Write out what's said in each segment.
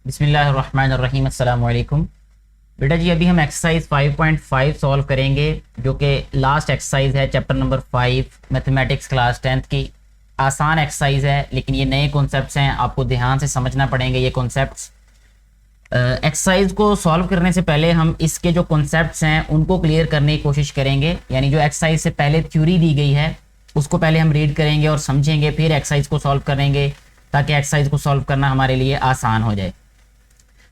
बिस्मिल्लाहिर्रहमानिर्रहीम अस्सलाम वालेकुम। बेटा जी अभी हम एक्सरसाइज 5.5 सॉल्व करेंगे जो कि लास्ट एक्सरसाइज है chapter number 5 mathematics class 10th की। आसान एक्सरसाइज है लेकिन ये नए कॉन्सेप्ट्स हैं, आपको ध्यान से समझना पड़ेंगे ये कॉन्सेप्ट्स। एक्सरसाइज को सॉल्व करने से पहले हम इसके जो कॉन्सेप्ट्स हैं उनको क्लियर करने की कोशिश करेंगे, यानी जो एक्सरसाइज से पहले थ्योरी दी गई है उसको पहले हम रीड करेंगे और समझेंगे, फिर एक्सरसाइज को सॉल्व करेंगे ताकि एक्सरसाइज को सॉल्व करना हमारे लिए आसान हो जाए।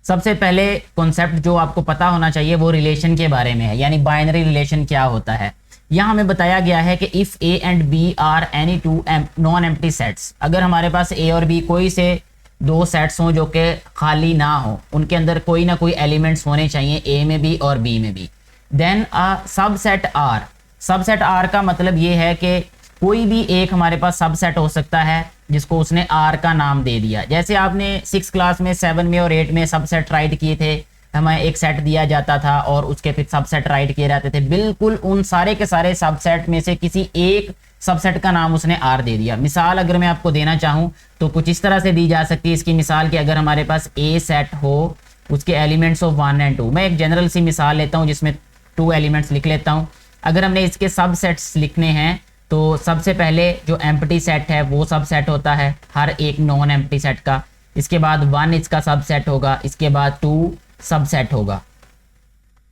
सबसे पहले कॉन्सेप्ट जो आपको पता होना चाहिए वो रिलेशन के बारे में है, यानी बाइनरी रिलेशन क्या होता है। यहाँ हमें बताया गया है कि if A and B are any two non empty sets, अगर हमारे पास ए और बी कोई से दो सेट्स हों जो कि खाली ना हो, उनके अंदर कोई ना कोई एलिमेंट्स होने चाहिए ए में भी और बी में भी, then subset R. Subset R का मतलब ये है कि कोई भी एक हमारे पास सबसेट हो सकता है जिसको उसने आर का नाम दे दिया। जैसे आपने 6 क्लास में 7 में और 8 में सबसेट राइट किए थे, हमें एक सेट दिया जाता था और उसके फिर सबसेट राइट किए जाते थे, बिल्कुल उन सारे के सारे सबसेट में से किसी एक सबसेट का नाम उसने आर दे दिया। मिसाल अगर मैं आपको देना चाहूँ तो कुछ इस तरह से दी जा सकती है इसकी मिसाल कि अगर हमारे पास ए सेट हो, उसके एलिमेंट्स ऑफ 1 एंड 2। मैं एक जनरल सी मिसाल लेता हूँ जिसमें 2 एलिमेंट्स लिख लेता हूँ। अगर हमने इसके सबसेट्स लिखने हैं तो सबसे पहले जो एम्प्टी सेट है वो सबसेट होता है हर एक नॉन एम्प्टी सेट का, इसके बाद 1 इसका सबसेट होगा, इसके बाद 2 सबसेट होगा।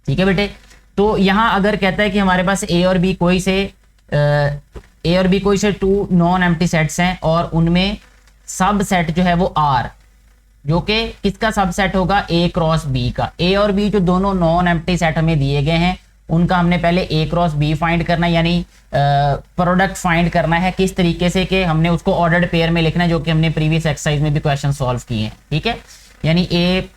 ठीक है बेटे, तो यहाँ अगर कहता है कि हमारे पास ए और बी कोई से 2 नॉन एम्प्टी सेट्स हैं और उनमें सबसेट जो है वो आर, जो कि किसका सबसेट होगा, ए क्रॉस बी का। ए और बी जो दोनों नॉन एम्प्टी सेट हमें दिए गए हैं उनका हमने पहले ए क्रॉस बी फाइंड करना है, यानी प्रोडक्ट फाइंड करना है। किस तरीके से कि हमने उसको ऑर्डर्ड पेयर में लिखना है, जो कि हमने प्रीवियस एक्सरसाइज में भी क्वेश्चन सॉल्व किए हैं। ठीक है, यानी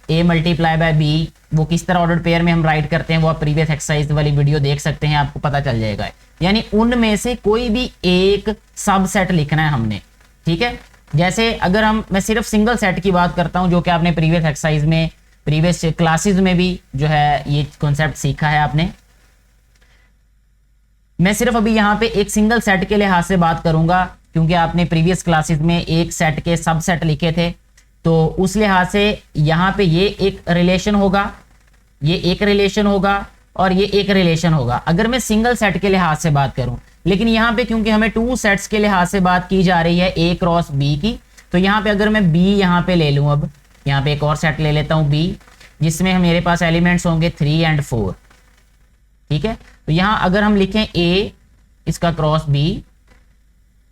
ए मल्टीप्लाई बाय बी वो किस तरह ऑर्डर्ड पेयर में हम राइट करते हैं वो आप प्रीवियस एक्सरसाइज वाली वीडियो देख सकते हैं, आपको पता चल जाएगा। यानी उनमें से कोई भी एक सबसेट लिखना है हमने। ठीक है, जैसे अगर मैं सिर्फ सिंगल सेट की बात करता हूं जो कि आपने प्रीवियस एक्सरसाइज में प्रीवियस क्लासेज में भी जो है ये कॉन्सेप्ट सीखा है आपने। मैं सिर्फ अभी यहाँ पे एक सिंगल सेट के लिहाज से बात करूंगा क्योंकि आपने प्रीवियस क्लासेस में एक सेट के सबसेट लिखे थे, तो उस लिहाज से यहाँ पे ये एक रिलेशन होगा, ये एक रिलेशन होगा और ये एक रिलेशन होगा अगर मैं सिंगल सेट के लिहाज से बात करूं। लेकिन यहाँ पे क्योंकि हमें 2 सेट्स के लिहाज से बात की जा रही है ए क्रॉस बी की, तो यहाँ पे अगर मैं बी यहाँ पे ले लूँ, अब यहाँ पे एक और सेट ले लेता हूँ बी, जिसमें मेरे पास एलिमेंट्स होंगे 3 एंड 4। ठीक है, तो यहां अगर हम लिखें ए इसका क्रॉस बी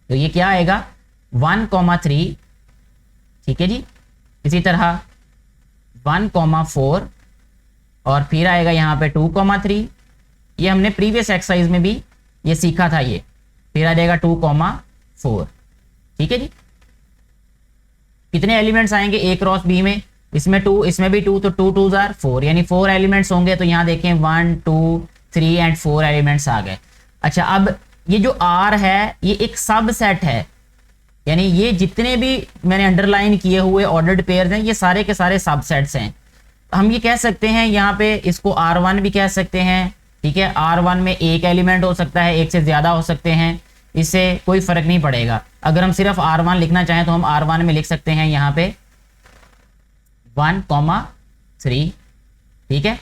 तो ये क्या आएगा 1,3। ठीक है जी, इसी तरह 1,4 और फिर आएगा यहां पे 2,3। ये हमने प्रीवियस एक्सरसाइज में भी ये सीखा था, ये फिर आ जाएगा 2,4। ठीक है जी, कितने एलिमेंट्स आएंगे ए क्रॉस बी में, इसमें 2 इसमें भी 2, तो 2 2s are 4, यानी 4 एलिमेंट्स होंगे। तो यहां देखें 1 2 3 एंड 4 एलिमेंट्स आ गए। अच्छा, अब ये जो R है ये एक सबसेट है, यानी ये जितने भी मैंने अंडरलाइन किए हुए ऑर्डर्ड पेयर्स हैं ये सारे के सारे सबसेट्स हैं। हम ये कह सकते हैं यहाँ पे इसको R1 भी कह सकते हैं। ठीक है, R1 में एक एलिमेंट हो सकता है, एक से ज्यादा हो सकते हैं, इससे कोई फर्क नहीं पड़ेगा। अगर हम सिर्फ R1 लिखना चाहें तो हम R1 में लिख सकते हैं यहाँ पे 1,3। ठीक है,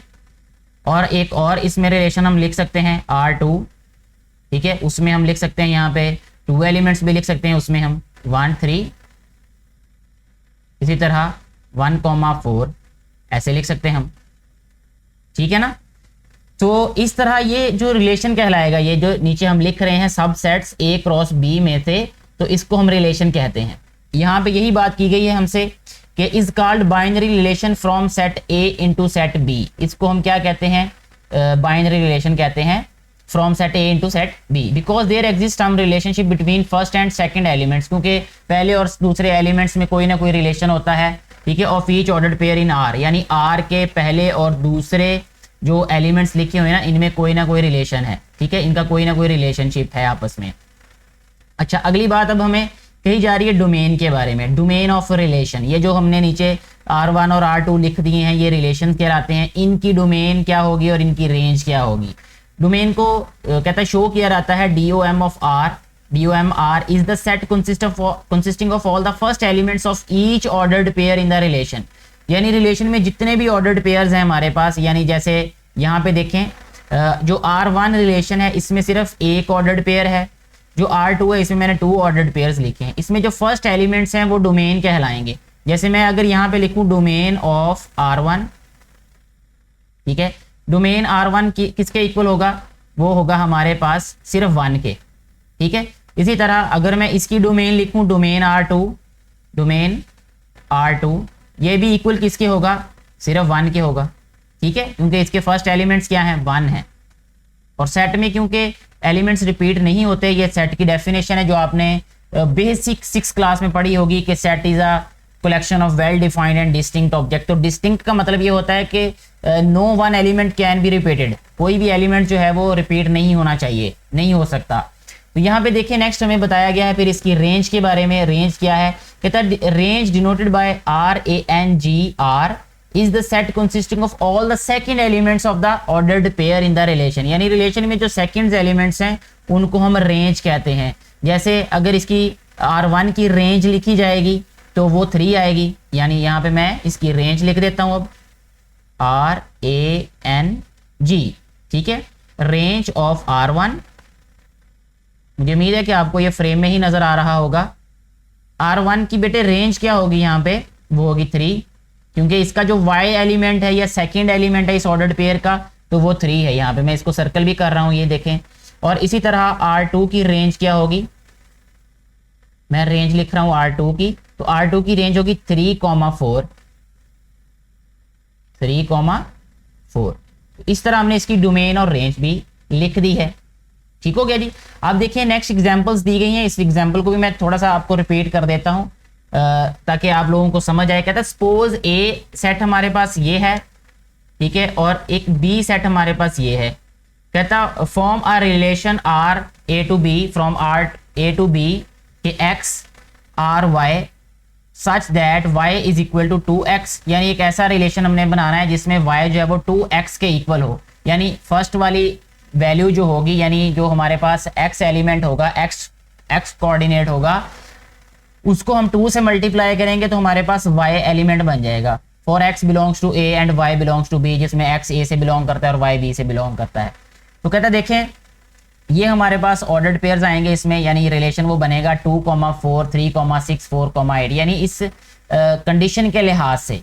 और एक और इसमें रिलेशन हम लिख सकते हैं R2। ठीक है, उसमें हम लिख सकते हैं यहाँ पे 2 एलिमेंट्स भी लिख सकते हैं, उसमें हम 1 3, इसी तरह 1,4 ऐसे लिख सकते हैं हम। ठीक है ना, तो इस तरह ये जो रिलेशन कहलाएगा, ये जो नीचे हम लिख रहे हैं सबसेट्स ए क्रॉस बी में से, तो इसको हम रिलेशन कहते हैं। यहाँ पे यही बात की गई है हमसे कि is called binary relation from set A into set B. इसको हम क्या कहते हैं, बाइनरी रिलेशन कहते हैं from set A into set B, because there exist some relationship between first and second elements, क्योंकि पहले और दूसरे एलिमेंट्स में कोई ना कोई रिलेशन होता है। ठीक है, of each ordered pair in are, यानी आर के पहले और दूसरे जो एलिमेंट्स लिखे हुए हैं ना इनमें कोई ना कोई रिलेशन है। ठीक है, इनका कोई ना कोई रिलेशनशिप है आपस में। अच्छा, अगली बात अब हमें कही जा रही है डोमेन के बारे में, डोमेन ऑफ रिलेशन। ये जो हमने नीचे R1 और R2 लिख दिए हैं ये रिलेशन कहलाते हैं, इनकी डोमेन क्या होगी और इनकी रेंज क्या होगी। डोमेन को कहता है शो किया जाता है DOM of R DOM-R is the set consisting of all the first elements of each ordered pair in the relation. यानी रिलेशन में जितने भी ऑर्डर्ड पेयर्स हैं हमारे पास, यानी जैसे यहाँ पे देखें जो R1 रिलेशन है इसमें सिर्फ एक ऑर्डर्ड पेयर है, जो R2 है इसमें मैंने 2 ऑर्डर्ड पेयर्स लिखे हैं। इसमें जो फर्स्ट एलिमेंट्स हैं वो डोमेन कहलाएंगे। जैसे मैं अगर यहाँ पे लिखूँ डोमेन ऑफ R1, ठीक है, डोमेन R1 किसके इक्वल होगा, वो होगा हमारे पास सिर्फ 1 के, ठीक है। इसी तरह अगर मैं इसकी डोमेन लिखूं डोमेन R2, ये भी इक्वल किसके होगा, सिर्फ 1 के होगा, ठीक है, क्योंकि इसके फर्स्ट एलिमेंट्स क्या हैं, 1 है। और सेट में क्योंकि एलिमेंट्स रिपीट नहीं होते, ये सेट की डेफिनेशन है जो आपने बेसिक 6 क्लास में पढ़ी होगी कि set is a collection of well defined and distinct object. तो डिस्टिंक्ट का मतलब ये होता है कि no one element can be repeated, कोई भी एलिमेंट जो है वो रिपीट नहीं होना चाहिए, नहीं हो सकता। तो यहाँ पे देखिए नेक्स्ट हमें बताया गया है फिर इसकी रेंज के बारे में। रेंज क्या है, कहता है range denoted by RANGR is the set consisting of all the second elements of the ordered pair in the relation. यानी रिलेशन में जो सेकंड एलिमेंट्स हैं उनको हम रेंज कहते हैं। जैसे अगर इसकी R1 की रेंज लिखी जाएगी तो वो 3 आएगी, यानी यहाँ पे मैं इसकी रेंज लिख देता हूँ अब RANG, ठीक है, रेंज ऑफ R1। मुझे उम्मीद है कि आपको ये फ्रेम में ही नजर आ रहा होगा। R1 की बेटे रेंज क्या होगी यहाँ पे, वो होगी 3, क्योंकि इसका जो Y एलिमेंट है या सेकंड एलिमेंट है इस ऑर्डर्ड पेयर का, तो वो 3 है। यहाँ पे मैं इसको सर्कल भी कर रहा हूँ, ये देखें। और इसी तरह R2 की रेंज क्या होगी, मैं रेंज लिख रहा हूँ R2 की, तो R2 की रेंज होगी 3,4। इस तरह हमने इसकी डोमेन और रेंज भी लिख दी है, ठीक हो गया जी। अब देखिए नेक्स्ट एग्जांपल्स दी गई हैं, इस एग्जांपल को भी मैं थोड़ा सा आपको रिपीट कर देता हूं ताकि आप लोगों को समझ आए। कहता है सपोज ए सेट हमारे पास ये है, ठीक है, और एक बी सेट हमारे पास ये है। कहता form a relation R A to B from R A to B के X R Y such that y is equal to 2x। यानी एक ऐसा रिलेशन हमने बनाना है जिसमें y जो है वो 2x के इक्वल हो। यानी फर्स्ट वाली वैल्यू जो होगी, यानी जो हमारे पास x एलिमेंट होगा, x कोऑर्डिनेट होगा, उसको हम 2 से मल्टीप्लाई करेंगे तो हमारे पास y एलिमेंट बन जाएगा। For x belongs to a and y belongs to b, जिसमें x a से बिलोंग करता है और y b से बिलोंग करता है। तो कहता है देखें ये हमारे पास ऑर्डर्ड पेयर्स आएंगे इसमें, यानी रिलेशन वो बनेगा 2,4, 3,6, 4,8। यानी इस कंडीशन के लिहाज से,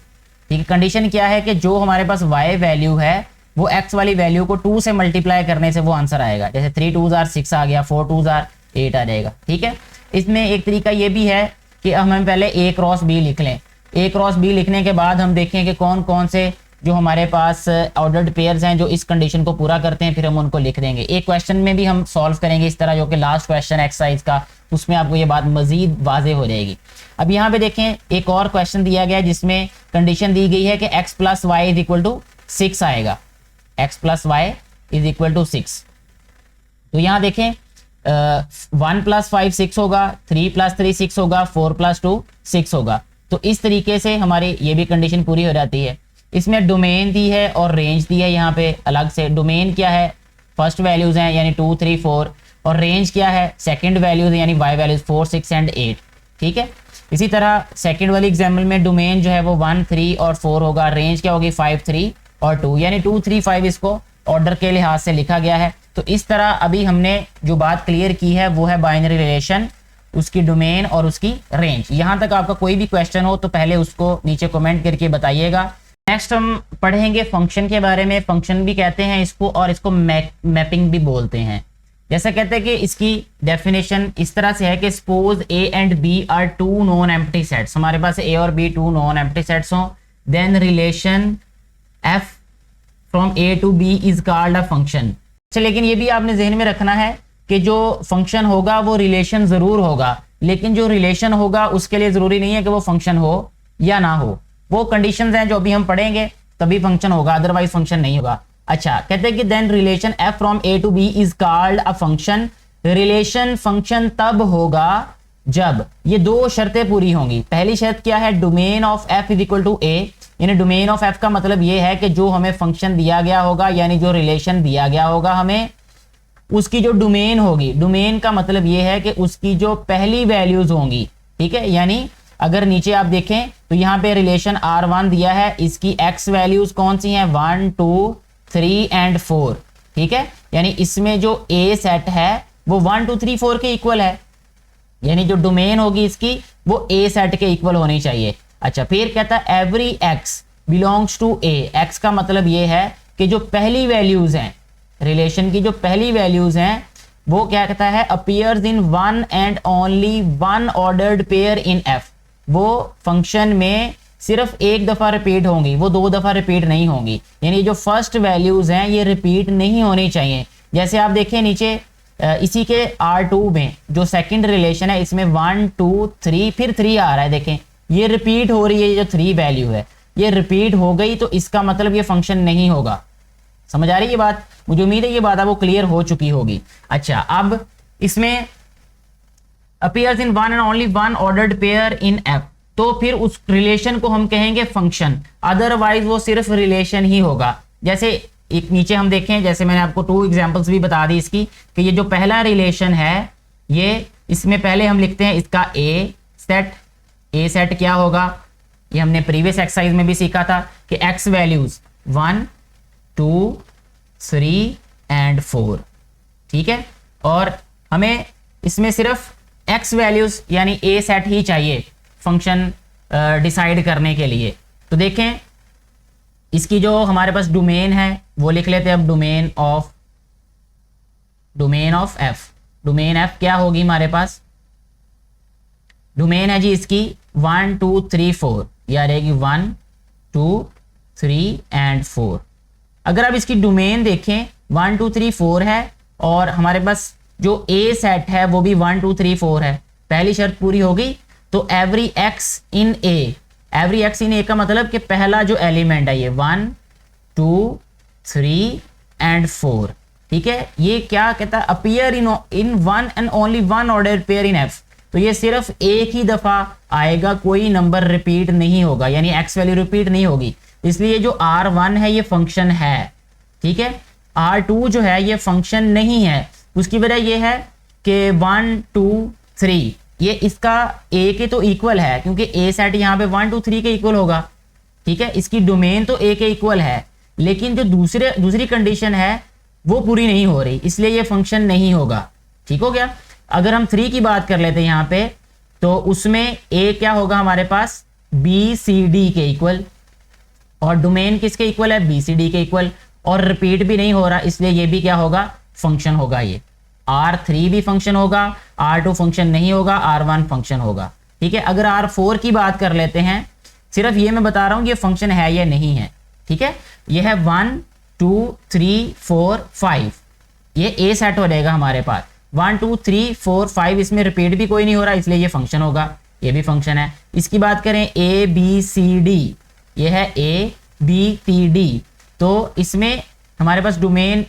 ठीक है, कंडीशन क्या है कि जो हमारे पास y वैल्यू है वो x वाली वैल्यू को 2 से मल्टीप्लाई करने से वो आंसर आएगा। जैसे 3 2s are 6 आ गया, 4 2s are 8 आ जाएगा, ठीक है। इसमें एक तरीका ये भी है कि हम पहले A क्रॉस B लिख लें। A क्रॉस B लिखने के बाद हम देखें कि कौन कौन से जो हमारे पास ऑर्डर्ड पेयर्स हैं जो इस कंडीशन को पूरा करते हैं, फिर हम उनको लिख देंगे। एक क्वेश्चन में भी हम सॉल्व करेंगे इस तरह, जो कि लास्ट क्वेश्चन एक्सरसाइज का, उसमें आपको ये बात मजीद वाजे हो जाएगी। अब यहाँ पे देखें एक और क्वेश्चन दिया गया है जिसमें कंडीशन दी गई है कि x plus Y is equal to 6 आएगा, x plus Y is equal to 6। तो यहाँ देखें 1 प्लस 5 6 होगा, 3 प्लस 3 6 होगा, 4 प्लस 2 6 होगा। तो इस तरीके से हमारी ये भी कंडीशन पूरी हो जाती है। इसमें डोमेन दी है और रेंज दी है यहाँ पे अलग से। डोमेन क्या है, फर्स्ट वैल्यूज हैं यानी 2 3 4, और रेंज क्या है, सेकंड वैल्यूज यानी y वैल्यूज 4 6 एंड 8, ठीक है। इसी तरह सेकंड वाली एग्जाम्पल में डोमेन जो है वो 1 3 और 4 होगा, रेंज क्या होगी 5 3 और 2, यानी 2 3 5 इसको ऑर्डर के लिहाज से लिखा गया है। तो इस तरह अभी हमने जो बात क्लियर की है वो है बाइनरी रिलेशन, उसकी डोमेन और उसकी रेंज। यहाँ तक आपका कोई भी क्वेश्चन हो तो पहले उसको नीचे कमेंट करके बताइएगा। नेक्स्ट हम पढ़ेंगे फंक्शन के बारे में। फंक्शन भी कहते हैं इसको और इसको मैपिंग भी बोलते हैं। जैसा कहते हैं कि इसकी डेफिनेशन इस तरह से है कि suppose A and B are 2 non empty sets. हमारे पास A और B 2 नॉन एम्प्टी सेट्स हों, then relation F from A to B is called a function. अच्छा, लेकिन ये भी आपने जहन में रखना है कि जो फंक्शन होगा वो रिलेशन जरूर होगा, लेकिन जो रिलेशन होगा उसके लिए जरूरी नहीं है कि वो फंक्शन हो या ना हो। वो कंडीशंस हैं जो अभी हम पढ़ेंगे तभी फंक्शन होगा, अदरवाइज फंक्शन नहीं होगा। अच्छा, कहते हैं कि then relation f from a to b is called a function. Relation function तब होगा जब ये 2 शर्तें पूरी होंगी। पहली शर्त क्या है, domain of f is equal to a, यानी डोमेन ऑफ f का मतलब ये है कि जो हमें फंक्शन दिया गया होगा, यानी जो रिलेशन दिया गया होगा हमें, उसकी जो डोमेन होगी, डोमेन का मतलब ये है कि उसकी जो पहली वैल्यूज होंगी, ठीक है, यानी अगर नीचे आप देखें तो यहाँ पे रिलेशन R1 दिया है, इसकी x वैल्यूज कौन सी हैं 1 2 3 एंड 4, ठीक है। यानी इसमें जो A सेट है वो 1 2 3 4 के इक्वल है, यानी जो डोमेन होगी इसकी वो A सेट के इक्वल होनी चाहिए। अच्छा, फिर कहता है every x belongs to A। x का मतलब ये है कि जो पहली वैल्यूज हैं रिलेशन की, जो पहली वैल्यूज हैं वो क्या कहता है appears in one and only one ordered pair in f। वो फंक्शन में सिर्फ एक दफा रिपीट होंगी, वो दो दफा रिपीट नहीं होंगी। यानी जो फर्स्ट वैल्यूज हैं ये रिपीट नहीं होनी चाहिए। जैसे आप देखें नीचे इसी के R2 में जो सेकंड रिलेशन है इसमें 1 2 3 फिर 3 आ रहा है, देखें ये रिपीट हो रही है, ये जो 3 वैल्यू है ये रिपीट हो गई तो इसका मतलब ये फंक्शन नहीं होगा। समझ आ रही है ये बात? मुझे उम्मीद है ये बात आपको क्लियर हो चुकी होगी। अच्छा, अब इसमें appears in one and only one ordered pair in f, तो फिर उस रिलेशन को हम कहेंगे फंक्शन, अदरवाइज वो सिर्फ रिलेशन ही होगा। जैसे एक नीचे हम देखें, जैसे मैंने आपको 2 एग्जांपल्स भी बता दी इसकी कि ये जो पहला रिलेशन है ये इसमें पहले हम लिखते हैं इसका a सेट क्या होगा, ये हमने प्रीवियस एक्सरसाइज में भी सीखा था कि x वैल्यूज 1 2 3 एंड 4, ठीक है। और हमें इसमें सिर्फ x वैल्यूज यानी a सेट ही चाहिए फंक्शन डिसाइड करने के लिए। तो देखें इसकी जो हमारे पास डोमेन है वो लिख लेते हैं अब, domain of f। Domain f क्या होगी हमारे पास, डोमेन है जी इसकी 1 2 3 4, या रहेगी 1 2 3 एंड 4। अगर आप इसकी डोमेन देखें 1 2 3 4 है और हमारे पास जो A सेट है वो भी 1 2 3 4 है, पहली शर्त पूरी होगी। तो एवरी x इन A का मतलब कि पहला जो एलिमेंट है ये 1 2 3 एंड 4, ठीक है। ये क्या कहता है appear in one and only one order pair in f, तो ये सिर्फ एक ही दफा आएगा, कोई नंबर रिपीट नहीं होगा, यानी x वैल्यू रिपीट नहीं होगी। इसलिए जो R1 है ये फंक्शन है, ठीक है। R2 जो है ये फंक्शन नहीं है, उसकी वजह ये है कि 1 2 3 ये इसका A के तो इक्वल है, क्योंकि A सेट यहाँ पे 1 2 3 के इक्वल होगा, ठीक है। इसकी डोमेन तो A के इक्वल है, लेकिन जो दूसरी कंडीशन है वो पूरी नहीं हो रही, इसलिए ये फंक्शन नहीं होगा, ठीक हो गया। अगर हम 3 की बात कर लेते हैं यहाँ पे, तो उसमें A क्या होगा हमारे पास BCD के इक्वल, और डोमेन किसके इक्वल है BCD के इक्वल, और रिपीट भी नहीं हो रहा, इसलिए ये भी क्या होगा फंक्शन होगा। ये R3 भी फंक्शन होगा, R2 फंक्शन नहीं होगा, R1 फंक्शन होगा, ठीक है। अगर R4 की बात कर लेते हैं, सिर्फ ये मैं बता रहा हूँ ये फंक्शन है या नहीं है, ठीक है। ये है 1 2 3 4 5, ये A सेट हो जाएगा हमारे पास 1 2 3 4 5, इसमें रिपीट भी कोई नहीं हो रहा, इसलिए ये फंक्शन होगा, ये भी फंक्शन है। इसकी बात करें ABCD, ये है ABCD, तो इसमें हमारे पास डोमेन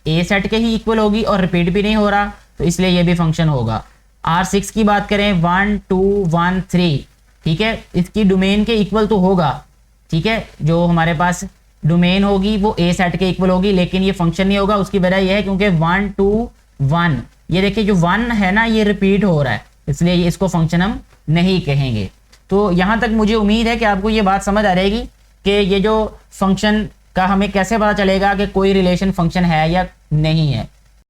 A सेट के ही इक्वल होगी और रिपीट भी नहीं हो रहा, तो इसलिए ये भी फंक्शन होगा। R6 की बात करें 1 2 1 3, ठीक है, इसकी डोमेन के इक्वल तो होगा, ठीक है। जो हमारे पास डोमेन होगी वो A सेट के इक्वल होगी, लेकिन ये फंक्शन नहीं होगा। उसकी वजह यह है क्योंकि 1 2 1, ये देखिए जो 1 है ना ये रिपीट हो रहा है, इसलिए इसको फंक्शन हम नहीं कहेंगे। तो यहाँ तक मुझे उम्मीद है कि आपको ये बात समझ आ जाएगी कि ये जो फंक्शन का हमें कैसे पता चलेगा कि कोई रिलेशन फंक्शन है या नहीं है।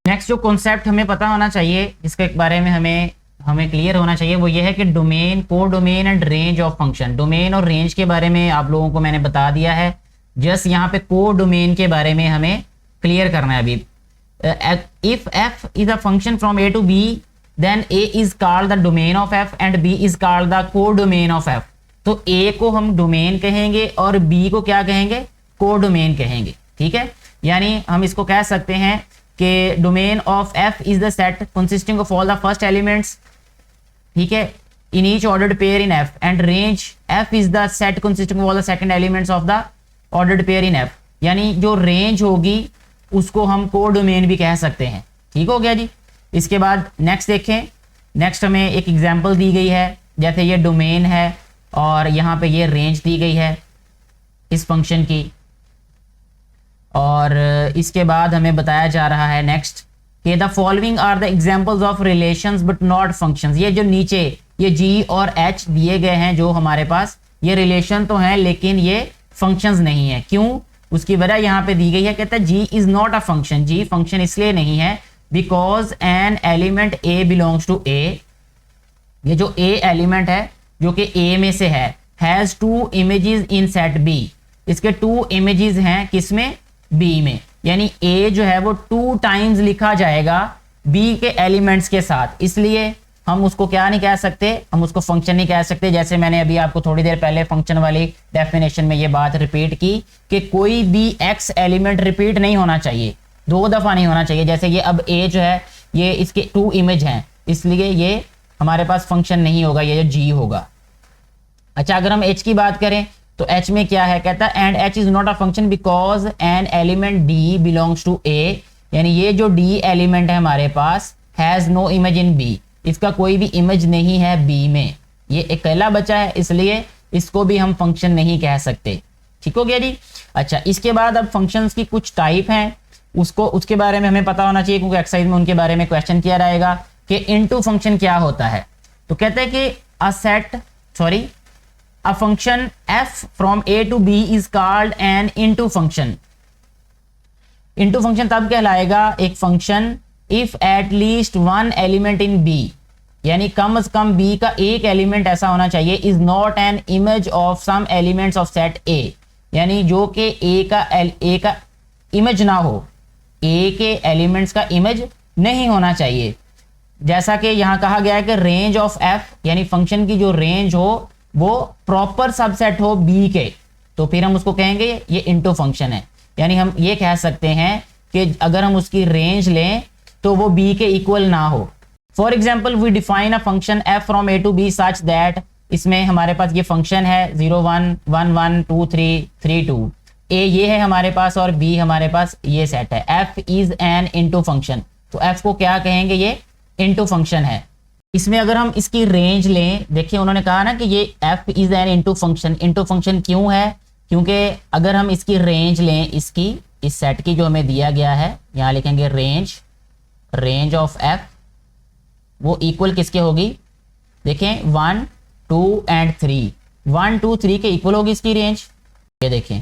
नेक्स्ट जो कॉन्सेप्ट हमें पता होना चाहिए, जिसके बारे में हमें क्लियर होना चाहिए, वो ये है कि डोमेन, को domain and range of function. Domain और रेंज के बारे में आप लोगों को मैंने बता दिया है, जस्ट यहाँ पे को डोमेन के बारे में हमें क्लियर करना है अभी। If f is a function from a to b, then a is called the domain of f and b is called the codomain of f। तो a को हम डोमेन कहेंगे और b को क्या कहेंगे, कोडोमेन कहेंगे, ठीक है। यानी हम इसको कह सकते हैं कि domain of f is the set consisting of all the first elements, ठीक है, in each ordered pair in f, and range f is the set consisting of all the second elements of the ordered pair in f। यानी जो range होगी उसको हम codomain भी कह सकते हैं, ठीक हो गया जी। इसके बाद नेक्स्ट देखें, नेक्स्ट हमें एक एग्जांपल दी गई है, जैसे ये डोमेन है और यहाँ पे ये रेंज दी गई है इस फंक्शन की, और इसके बाद हमें बताया जा रहा है नेक्स्ट कि the following are the examples of relations but not functions. ये जो नीचे ये जी और एच दिए गए हैं जो हमारे पास, ये रिलेशन तो हैं लेकिन ये फंक्शंस नहीं है। क्यों? उसकी वजह यहाँ पे दी गई है, कहता है G is not a function. G function इसलिए नहीं है because an element A belongs to A. ये जो ए एलिमेंट है जो कि ए में से है, has two images in set B. इसके टू इमेजेस हैं किसमें? बी में। यानी ए जो है वो 2 टाइम्स लिखा जाएगा बी के एलिमेंट्स के साथ, इसलिए हम उसको क्या नहीं कह सकते, हम उसको फंक्शन नहीं कह सकते। जैसे मैंने अभी आपको थोड़ी देर पहले फंक्शन वाली डेफिनेशन में ये बात रिपीट की कि कोई भी एक्स एलिमेंट रिपीट नहीं होना चाहिए, 2 दफा नहीं होना चाहिए। जैसे ये अब ए जो है ये इसके 2 इमेज हैं, इसलिए ये हमारे पास फंक्शन नहीं होगा, ये जो जी होगा। अच्छा, अगर हम एच की बात करें तो एच में क्या है, कहता है and H is not a function because an element D belongs to A. यानी ये जो डी एलिमेंट है हमारे पास has no image in B, इसका कोई भी इमेज नहीं है बी में, ये अकेला बचा है, इसलिए इसको भी हम फंक्शन नहीं कह सकते। ठीक हो गया जी। अच्छा, इसके बाद अब फंक्शंस की कुछ टाइप हैं, उसके बारे में हमें पता होना चाहिए क्योंकि एक्सरसाइज में उनके बारे में क्वेश्चन किया रहेगा कि इनटू फंक्शन क्या होता है। तो कहते हैं कि a function f from a to b is called an into function। into function तब कहलाएगा एक function if at least one element in b, यानी कम से कम b का एक एलिमेंट ऐसा होना चाहिए is not an image of some elements of set a, यानी जो कि a का इमेज ना हो, a के एलिमेंट्स का इमेज नहीं होना चाहिए। जैसा कि यहाँ कहा गया है कि रेंज ऑफ f, यानी फंक्शन की जो रेंज हो वो प्रॉपर सबसेट हो बी के, तो फिर हम उसको कहेंगे ये इनटू फंक्शन है। यानी हम ये कह सकते हैं कि अगर हम उसकी रेंज लें तो वो बी के इक्वल ना हो। For example we define a function F from A to B such that, इसमें हमारे पास ये फंक्शन है 0 1 1 1 2 3 3 2, ए ये है हमारे पास और बी हमारे पास ये सेट है। F is an into function, तो एफ को क्या कहेंगे, ये इनटू फंक्शन है। इसमें अगर हम इसकी रेंज लें, देखिए उन्होंने कहा ना कि ये f is an into function. Into function क्यों है? क्योंकि अगर हम इसकी रेंज लें, इसकी इस सेट की जो हमें दिया गया है, यहाँ लिखेंगे रेंज ऑफ f, वो इक्वल किसके होगी? देखें 1 2 एंड 3, 1 2 3 के इक्वल होगी इसकी रेंज, ये देखें।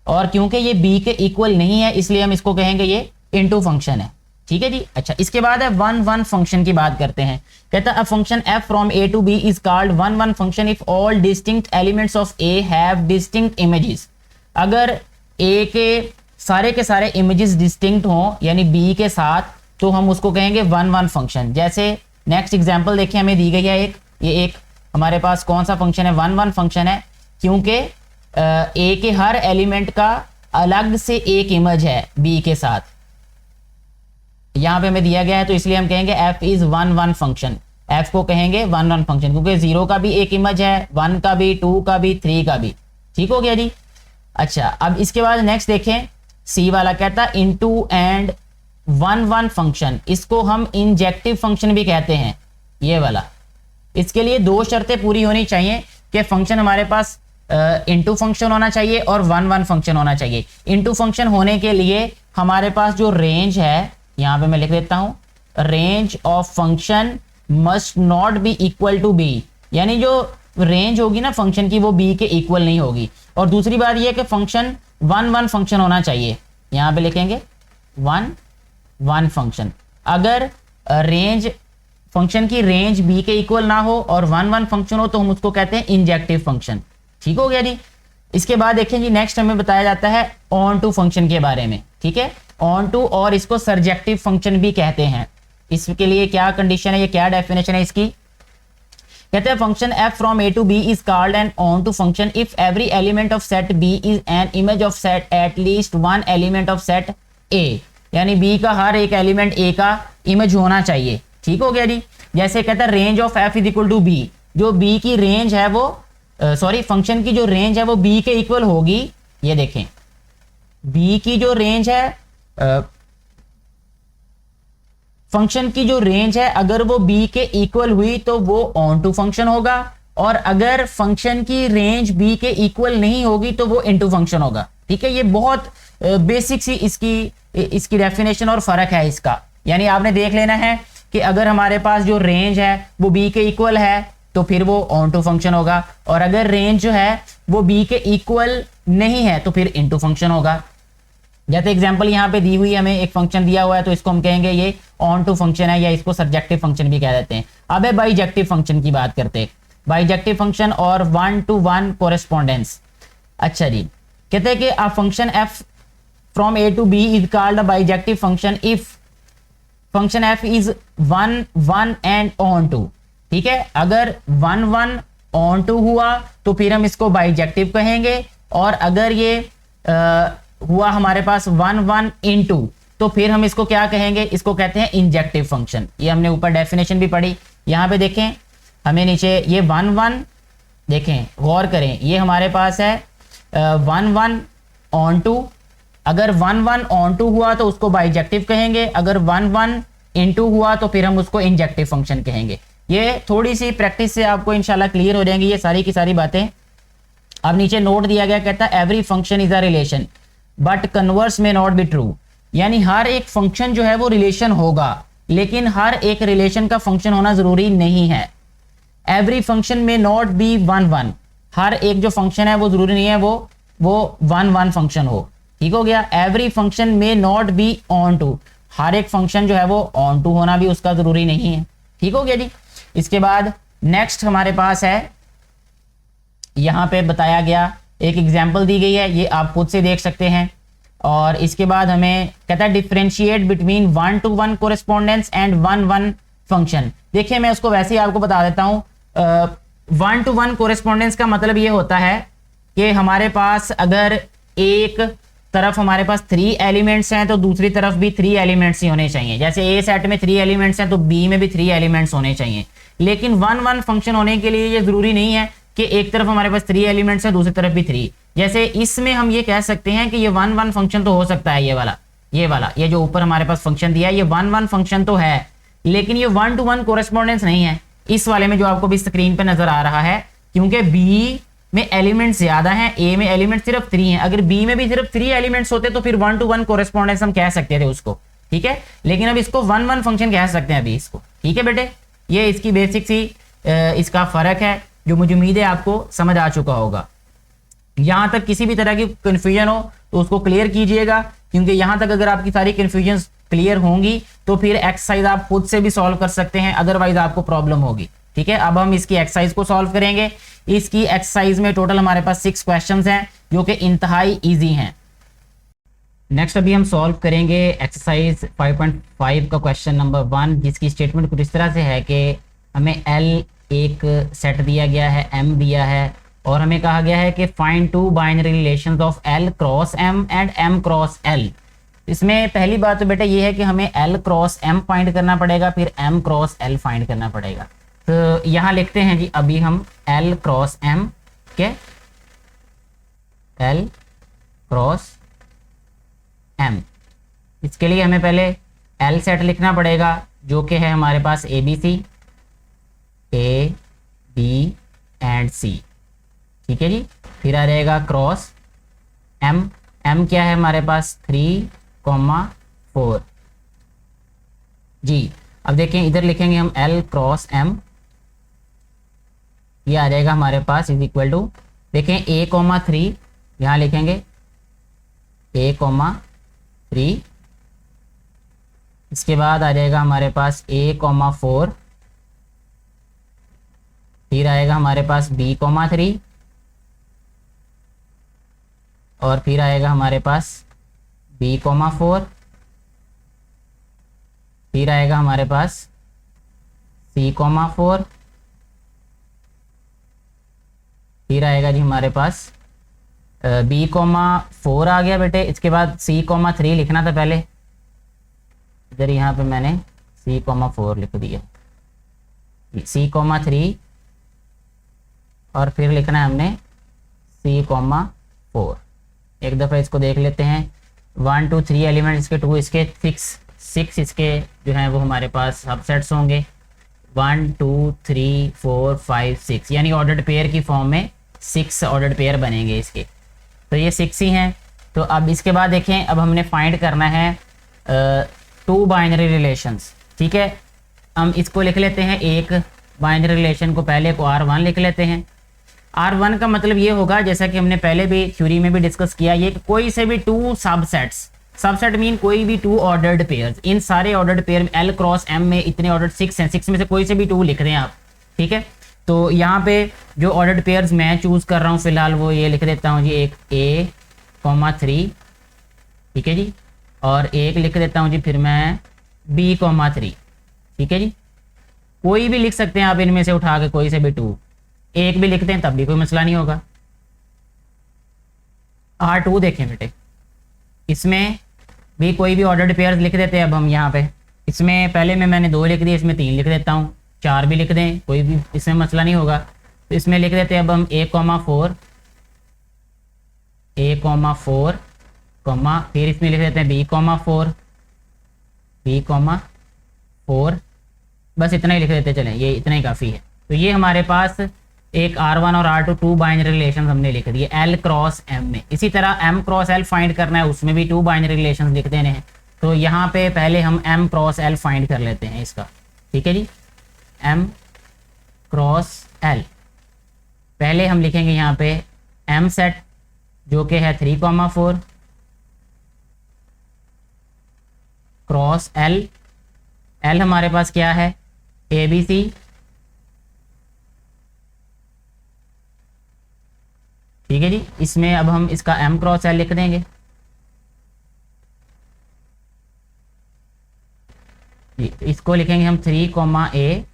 और क्योंकि ये b के इक्वल नहीं है इसलिए हम इसको कहेंगे ये इनटू फंक्शन है। ठीक है जी। अच्छा, इसके बाद है 1 1 फंक्शन की बात करते हैं। कहता है function f from a to b is called 1 1 function if all distinct elements of a have distinct images. अगर a के सारे इमेजेस डिस्टिंक्ट हों यानी b के साथ, तो हम उसको कहेंगे 1 1 फंक्शन। जैसे नेक्स्ट एग्जांपल देखिए हमें दी गई है एक हमारे पास कौन सा फंक्शन है, 1 1 फंक्शन है, क्योंकि a के हर एलिमेंट का अलग से एक इमेज है b के साथ, यहाँ पे हमें दिया गया है, तो इसलिए हम कहेंगे f इज 1 1 फंक्शन। f को कहेंगे 1 1 फंक्शन क्योंकि 0 का भी एक इमेज है, 1 का भी, 2 का भी, 3 का भी। ठीक हो गया जी। अच्छा, अब इसके बाद नेक्स्ट देखें c वाला, कहता है इनटू एंड 1 1 फंक्शन, इसको हम इंजेक्टिव फंक्शन भी कहते हैं ये वाला। इसके लिए 2 शर्तें पूरी होनी चाहिए कि फंक्शन हमारे पास इनटू फंक्शन होना चाहिए और 1 1 फंक्शन होना चाहिए। इनटू फंक्शन होने के लिए हमारे पास जो रेंज है, यहाँ पे मैं लिख देता हूं, range of function must not be equal to B, यानी जो रेंज होगी ना फंक्शन की वो बी के इक्वल नहीं होगी। और दूसरी बात ये कि फंक्शन 1 1 फंक्शन होना चाहिए, यहाँ पे लिखेंगे 1 1 फंक्शन। अगर रेंज फंक्शन की रेंज बी के इक्वल ना हो और 1 1 फंक्शन हो तो हम उसको कहते हैं इंजेक्टिव फंक्शन। ठीक हो गया जी। इसके बाद देखें जी नेक्स्ट हमें बताया जाता है ऑन टू फंक्शन के बारे में। ठीक है, ऑन टू, और इसको सर्जेक्टिव फंक्शन भी कहते हैं। इसके लिए क्या कंडीशन है, ये क्या डेफिनेशन है इसकी? कहते हैं function f from a to b is called an onto function if every element of set b is an image of set at least 1 element of set a, यानी b का हर एक element a का image होना चाहिए। ठीक हो गया जी। जैसे कहता है range of f is equal to b, जो b की रेंज है वो फंक्शन की जो रेंज है वो b के इक्वल होगी। ये देखें b की जो रेंज है, फंक्शन की जो रेंज है अगर वो b के इक्वल हुई तो वो ऑन टू फंक्शन होगा, और अगर फंक्शन की रेंज b के इक्वल नहीं होगी तो वो इनटू फंक्शन होगा। ठीक है, ये बहुत बेसिक सी इसकी डेफिनेशन और फर्क है इसका। यानी आपने देख लेना है कि अगर हमारे पास जो रेंज है वो बी के इक्वल है तो फिर वो ऑन टू फंक्शन होगा, और अगर रेंज जो है वो बी के इक्वल नहीं है तो फिर इनटू फंक्शन होगा। जैसे एग्जांपल यहाँ पे दी हुई हमें एक फंक्शन दिया हुआ है तो इसको हम कहेंगे ये ऑन टू फंक्शन है, या इसको सर्जेक्टिव फंक्शन भी कह देते हैं। अब है बाइजेक्टिव फंक्शन की बात करते हैं, बाइजेक्टिव फंक्शन और 1-to-1 कोरेस्पोंडेंस। अच्छा जी, कहते हैं कि a function f from a to b is called a bijective function if function f is 1-1 and onto. ठीक है, अगर 1-1 ऑन टू हुआ तो फिर हम इसको बाइजेक्टिव कहेंगे, और अगर ये हुआ हमारे पास 1-1 इनटू तो फिर हम इसको क्या कहेंगे, इसको कहते हैं इंजेक्टिव फंक्शन। ये हमने ऊपर डेफिनेशन भी पढ़ी, यहाँ पे देखें हमें नीचे ये 1-1 देखें, गौर करें, ये हमारे पास है 1-1 ऑन टू। अगर 1-1 ऑन टू हुआ तो उसको बाइजेक्टिव कहेंगे, अगर 1-1 इनटू हुआ तो फिर हम उसको इंजेक्टिव फंक्शन कहेंगे। ये थोड़ी सी प्रैक्टिस से आपको इंशाल्लाह क्लियर हो जाएंगी ये सारी की सारी बातें। अब नीचे नोट दिया गया, कहता है every function is a relation but converse में नॉट बी ट्रू, यानी हर एक फंक्शन जो है वो रिलेशन होगा लेकिन हर एक रिलेशन का फंक्शन होना जरूरी नहीं है। एवरी फंक्शन में नॉट बी 1-1, हर एक जो फंक्शन है वो जरूरी नहीं है वो 1-1 फंक्शन हो। ठीक हो गया, एवरी फंक्शन में नॉट बी ऑन टू, हर एक फंक्शन जो है वो ऑन टू होना भी उसका जरूरी नहीं है। ठीक हो गया जी। इसके बाद नेक्स्ट हमारे पास है, यहां पे बताया गया एक एग्जांपल दी गई है, ये आप खुद से देख सकते हैं। और इसके बाद हमें कहता है differentiate between 1-to-1 correspondence and 1-1 function. देखिए मैं उसको वैसे ही आपको बता देता हूं, 1-to-1 कोरेस्पोंडेंस का मतलब ये होता है कि हमारे पास अगर एक तरफ हमारे पास 3 एलिमेंट्स हैं तो दूसरी तरफ भी 3 एलिमेंट्स ही होने चाहिए। जैसे ए सेट में 3 एलिमेंट्स हैं तो बी में भी 3 एलिमेंट्स होने चाहिए। लेकिन 1-1 फंक्शन होने के लिए ये जरूरी नहीं है कि एक तरफ हमारे पास 3 एलिमेंट्स हैं दूसरी तरफ भी 3। जैसे इसमें हम ये कह सकते हैं कि ये 1-1 फंक्शन तो हो सकता है, ये जो ऊपर हमारे पास फंक्शन दिया है ये 1-1 फंक्शन तो है, लेकिन ये 1-to-1 कोरेस्पोंडेंस नहीं है इस वाले में जो आपको भी स्क्रीन पे नजर आ रहा है, क्योंकि बी में एलिमेंट्स ज्यादा हैं, ए में एलिमेंट सिर्फ 3 हैं। अगर बी में भी सिर्फ 3 एलिमेंट्स होते तो फिर 1-to-1 कोरेस्पोंडेंस हम कह सकते थे उसको। ठीक है, लेकिन अब इसको 1-1 फंक्शन कह सकते हैं अभी इसको। ठीक है बेटे, ये इसकी बेसिक सी इसका फर्क है जो मुझे उम्मीद है आपको समझ आ चुका होगा। यहां तक किसी भी तरह की कंफ्यूजन हो तो उसको क्लियर कीजिएगा, क्योंकि यहां तक अगर आपकी सारी कंफ्यूजन क्लियर होंगी तो फिर एक्सरसाइज आप खुद से भी सॉल्व कर सकते हैं, अदरवाइज आपको प्रॉब्लम होगी। ठीक है, अब हम इसकी एक्सरसाइज को सॉल्व करेंगे। इसकी एक्सरसाइज में टोटल हमारे पास 6 क्वेश्चंस हैं जो कि इंतहाई इजी हैं। नेक्स्ट अभी हम सॉल्व करेंगे एक्सरसाइज 5.5 का क्वेश्चन नंबर 1, जिसकी स्टेटमेंट कुछ इस तरह से है कि हमें एल एक सेट दिया गया है, एम दिया है, और हमें कहा गया है कि find 2 binary relations of L cross M and M cross L. इसमें पहली बात तो बेटा ये है कि हमें एल क्रॉस एम फाइंड करना पड़ेगा, फिर एम क्रॉस एल फाइंड करना पड़ेगा। तो यहाँ लिखते हैं जी अभी हम एल क्रॉस एम के एल क्रॉस एम, इसके लिए हमें पहले एल सेट लिखना पड़ेगा जो कि है हमारे पास A B C, A B and C. ठीक है जी, फिर आ जाएगा क्रॉस एम, एम क्या है हमारे पास 3,4 जी। अब देखें इधर लिखेंगे हम एल क्रॉस एम, ये आ जाएगा हमारे पास इज इक्वल टू, देखें A,3 यहाँ लिखेंगे A,3, इसके बाद आ जाएगा हमारे पास A,4, फिर आएगा हमारे पास B,3 और फिर आएगा हमारे पास B,4, फिर आएगा हमारे पास C,4, फिर आएगा जी हमारे पास B,4 आ गया बेटे। इसके बाद C,3 लिखना था पहले, इधर यहाँ पे मैंने C,4 लिख दिया, C,3 और फिर लिखना है हमने C,4। एक दफ़ा इसको देख लेते हैं, 1 2 3 एलिमेंट इसके, 2 इसके, 6 इसके जो हैं वो हमारे पास सबसेट्स होंगे, 1 2 3 4 5 6, यानी ऑर्डर्ड पेयर की फॉर्म में 6 ऑर्डर्ड पेयर बनेंगे इसके। तो ये 6 ही हैं। तो अब इसके बाद देखें, अब हमने फाइंड करना है टू बाइनरी रिलेशंस। ठीक है, हम इसको लिख लेते हैं, एक बाइनरी रिलेशन को पहले को R1 लिख लेते हैं। R1 का मतलब ये होगा, जैसा कि हमने पहले भी थ्योरी में भी डिस्कस किया, ये कि कोई से भी टू सबसेट्स, सबसेट मीन कोई भी टू ऑर्डर्ड पेयर्स, इन सारे ऑर्डर्ड पेयर में L क्रॉस M में इतने ऑर्डर्ड 6 हैं, 6 में से कोई से भी टू लिख दें आप। ठीक है, तो यहाँ पे जो ऑर्डर्ड पेयर्स मैं चूज कर रहा हूँ फिलहाल वो ये लिख देता हूँ जी, एक A,3, ठीक है जी, और एक लिख देता हूँ जी फिर मैं B,3। ठीक है जी, कोई भी लिख सकते हैं आप इनमें से उठा के, कोई से भी टू, एक भी लिखते हैं तब भी कोई मसला नहीं होगा। R2 देखें बेटे, इसमें भी कोई भी ऑर्डर्ड पेयर्स लिख देते हैं। अब हम यहाँ पे इसमें पहले में मैंने 2 लिख दिए, इसमें 3 लिख देता हूँ, 4 भी लिख दें, कोई भी इसमें मसला नहीं होगा। तो इसमें लिख देते हैं अब हम A,4, फिर इसमें लिख देते हैं B,4, बस इतना ही लिख देते चलें, ये इतना ही काफ़ी है। तो ये हमारे पास एक R1 और R2 टू बाइनरी रिलेशन हमने लिख दिए L क्रॉस M में। इसी तरह M क्रॉस L फाइंड करना है, उसमें भी टू बाइनरी रिलेशन लिख देने हैं। तो यहाँ पे पहले हम M क्रॉस L फाइंड कर लेते हैं इसका। ठीक है जी, M क्रॉस L पहले हम लिखेंगे यहाँ पे M सेट जो कि है 3,4 क्रॉस L। L हमारे पास क्या है, ABC, ठीक है जी। इसमें अब हम इसका M क्रॉस L लिख देंगे जी, इसको लिखेंगे हम 3,A,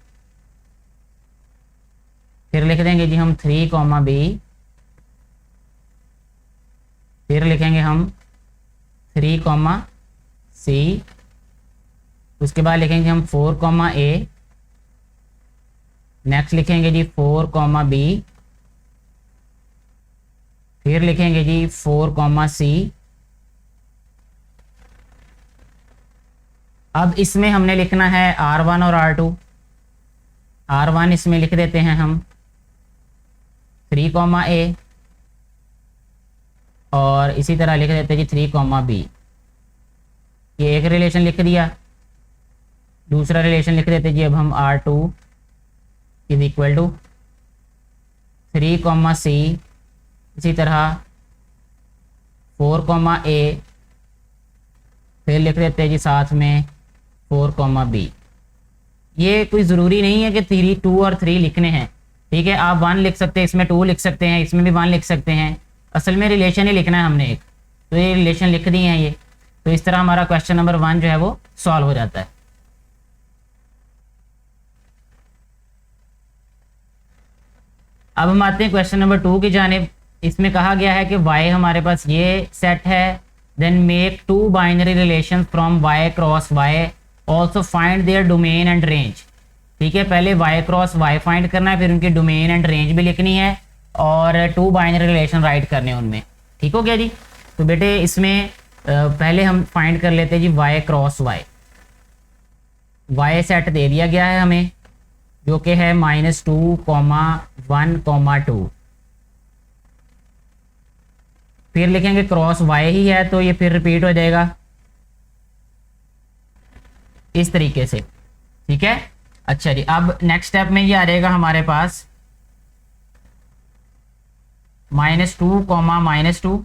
फिर लिख देंगे जी हम 3,B, फिर लिखेंगे हम 3,C, उसके बाद लिखेंगे हम 4,A, नेक्स्ट लिखेंगे जी 4,B, फिर लिखेंगे जी 4,C। अब इसमें हमने लिखना है R1 और R2। R1 इसमें लिख देते हैं हम 3,A, और इसी तरह लिख देते हैं जी 3,B। ये एक रिलेशन लिख दिया, दूसरा रिलेशन लिख देते जी अब हम R2 is equal to 3,C, इसी तरह 4,A, फिर लिख देते हैं जी साथ में 4,B। ये कोई ज़रूरी नहीं है कि 3, 2 और 3 लिखने हैं। ठीक है, आप 1 लिख सकते हैं, इसमें 2 लिख सकते हैं, इसमें भी 1 लिख सकते हैं, असल में रिलेशन ही लिखना है हमने एक। तो ये रिलेशन लिख दिए हैं ये, तो इस तरह हमारा क्वेश्चन नंबर 1 जो है वो सॉल्व हो जाता है। अब हम आते हैं क्वेश्चन नंबर 2 की जानिब। इसमें कहा गया है कि y हमारे पास ये सेट है, then make two binary relation from y cross y, also find their domain and range. ठीक है, पहले y क्रॉस y फाइंड करना है, फिर उनकी डोमेन एंड रेंज भी लिखनी है, और टू बाइनरी रिलेशन राइट करने हैं उनमें। ठीक हो गया जी। तो बेटे इसमें पहले हम फाइंड कर लेते हैं जी y cross y। y set दे दिया गया है हमें जो कि है -2, 1, 2। फिर लिखेंगे क्रॉस y ही है तो ये फिर रिपीट हो जाएगा इस तरीके से। ठीक है, अच्छा जी। अब नेक्स्ट स्टेप में ये आ जाएगा हमारे पास -2, -2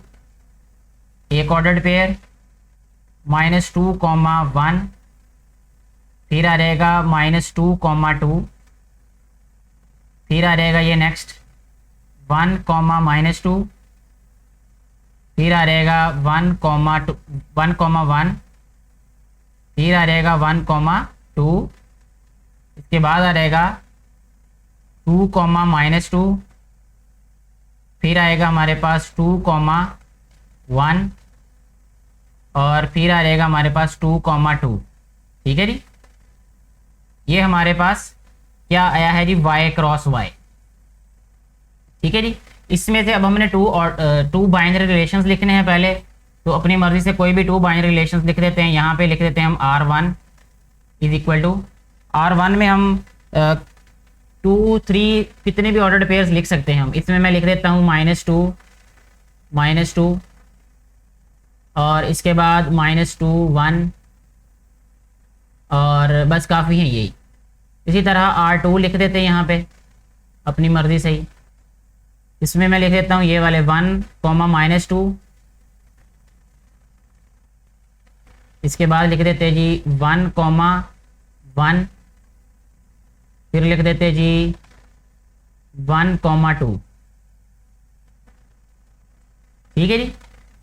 एक ऑर्डर्ड पेयर, -2, 1, फिर आ जाएगा -2, 2, फिर आ जाएगा ये नेक्स्ट 1, -2, फिर आ जाएगा 1, 1, फिर आ जाएगा 1, 2, इसके बाद आ जाएगा 2, -2, फिर आएगा हमारे पास 2, 1, और फिर आ जाएगा हमारे पास 2, 2। ठीक है जी, ये हमारे पास क्या आया है जी y क्रॉस y। ठीक है जी, इसमें से अब हमने टू बाइनरी रिलेशंस लिखने हैं पहले, तो अपनी मर्जी से कोई भी टू बाइनरी रिलेशंस लिख देते हैं। यहाँ पे लिख देते हैं हम R1 is equal to, R1 में हम 2, 3 कितने भी ऑर्डर्ड पेयर्स लिख सकते हैं हम। इसमें मैं लिख देता हूँ -2, और इसके बाद -2, 1, और बस काफ़ी है यही। इसी तरह R2 लिख देते हैं यहाँ पे अपनी मर्ज़ी से ही। इसमें मैं लिख देता हूँ ये वाले 1 -2। इसके बाद लिख देते हैं जी 1 1, फिर लिख देते हैं जी 1 2। ठीक है जी।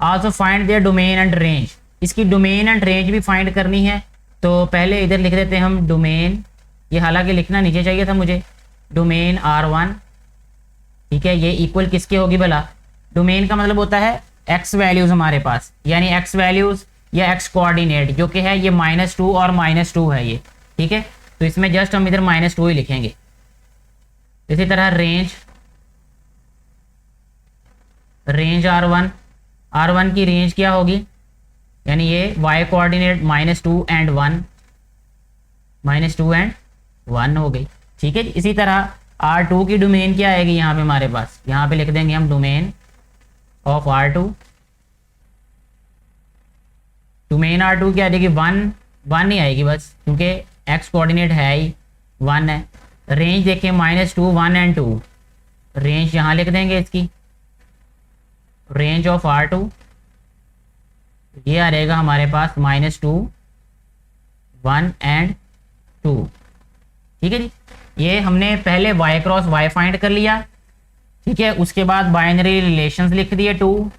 Also find their domain and range, इसकी डोमेन एंड रेंज भी फाइंड करनी है। तो पहले इधर लिख देते हैं हम डोमेन, ये हालांकि लिखना नीचे चाहिए था मुझे, डोमेन R1। ठीक है, ये इक्वल किसके होगी भला? डोमेन का मतलब होता है एक्स वैल्यूज़ हमारे पास, यानी एक्स वैल्यूज़ या एक्स कोऑर्डिनेट जो कि है ये -2 और -2 है ये। ठीक है, तो इसमें जस्ट हम इधर -2 ही लिखेंगे। इसी तरह रेंज R1 की रेंज क्या होगी? यानी ये y कोऑर्डिनेट -2 एंड 1 हो गई। ठीक है, इसी तरह R2 की डोमेन क्या आएगी यहाँ पे हमारे पास? यहाँ पे लिख देंगे हम domain of R2। Domain R2 क्या आएगी? 1 ही आएगी बस, क्योंकि x कोऑर्डिनेट है ही 1 है। रेंज देखें -2 1 एंड 2, रेंज यहाँ लिख देंगे इसकी, रेंज ऑफ R2 ये आ रहेगा हमारे पास -2 1 एंड 2। ठीक है जी, ये हमने पहले y क्रॉस y फाइंड कर लिया। ठीक है, उसके बाद बाइनरी रिलेशंस लिख दिए 2,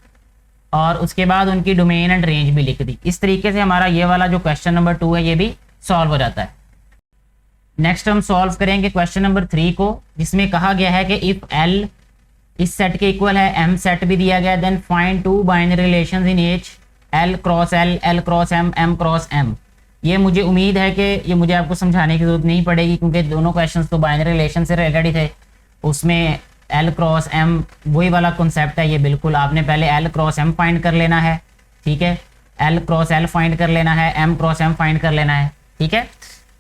और उसके बाद उनकी डोमेन एंड रेंज भी लिख दी। इस तरीके से हमारा ये वाला जो क्वेश्चन नंबर 2 है ये भी सॉल्व हो जाता है। नेक्स्ट हम सॉल्व करेंगे क्वेश्चन नंबर 3 को, जिसमें कहा गया है कि इफ L इस सेट के इक्वल है, M सेट भी दिया गया, then find 2 binary relations in H, L cross L, L cross M, M cross M। ये मुझे उम्मीद है कि ये मुझे आपको समझाने की जरूरत नहीं पड़ेगी, क्योंकि दोनों क्वेश्चंस तो बाइनरी रिलेशन से रिलेटेड ही थे। उसमें L क्रॉस M वही वाला कॉन्सेप्ट है ये, बिल्कुल आपने पहले L क्रॉस M फाइंड कर लेना है। ठीक है, L क्रॉस L फाइंड कर लेना है, M क्रॉस M फाइंड कर लेना है। ठीक है,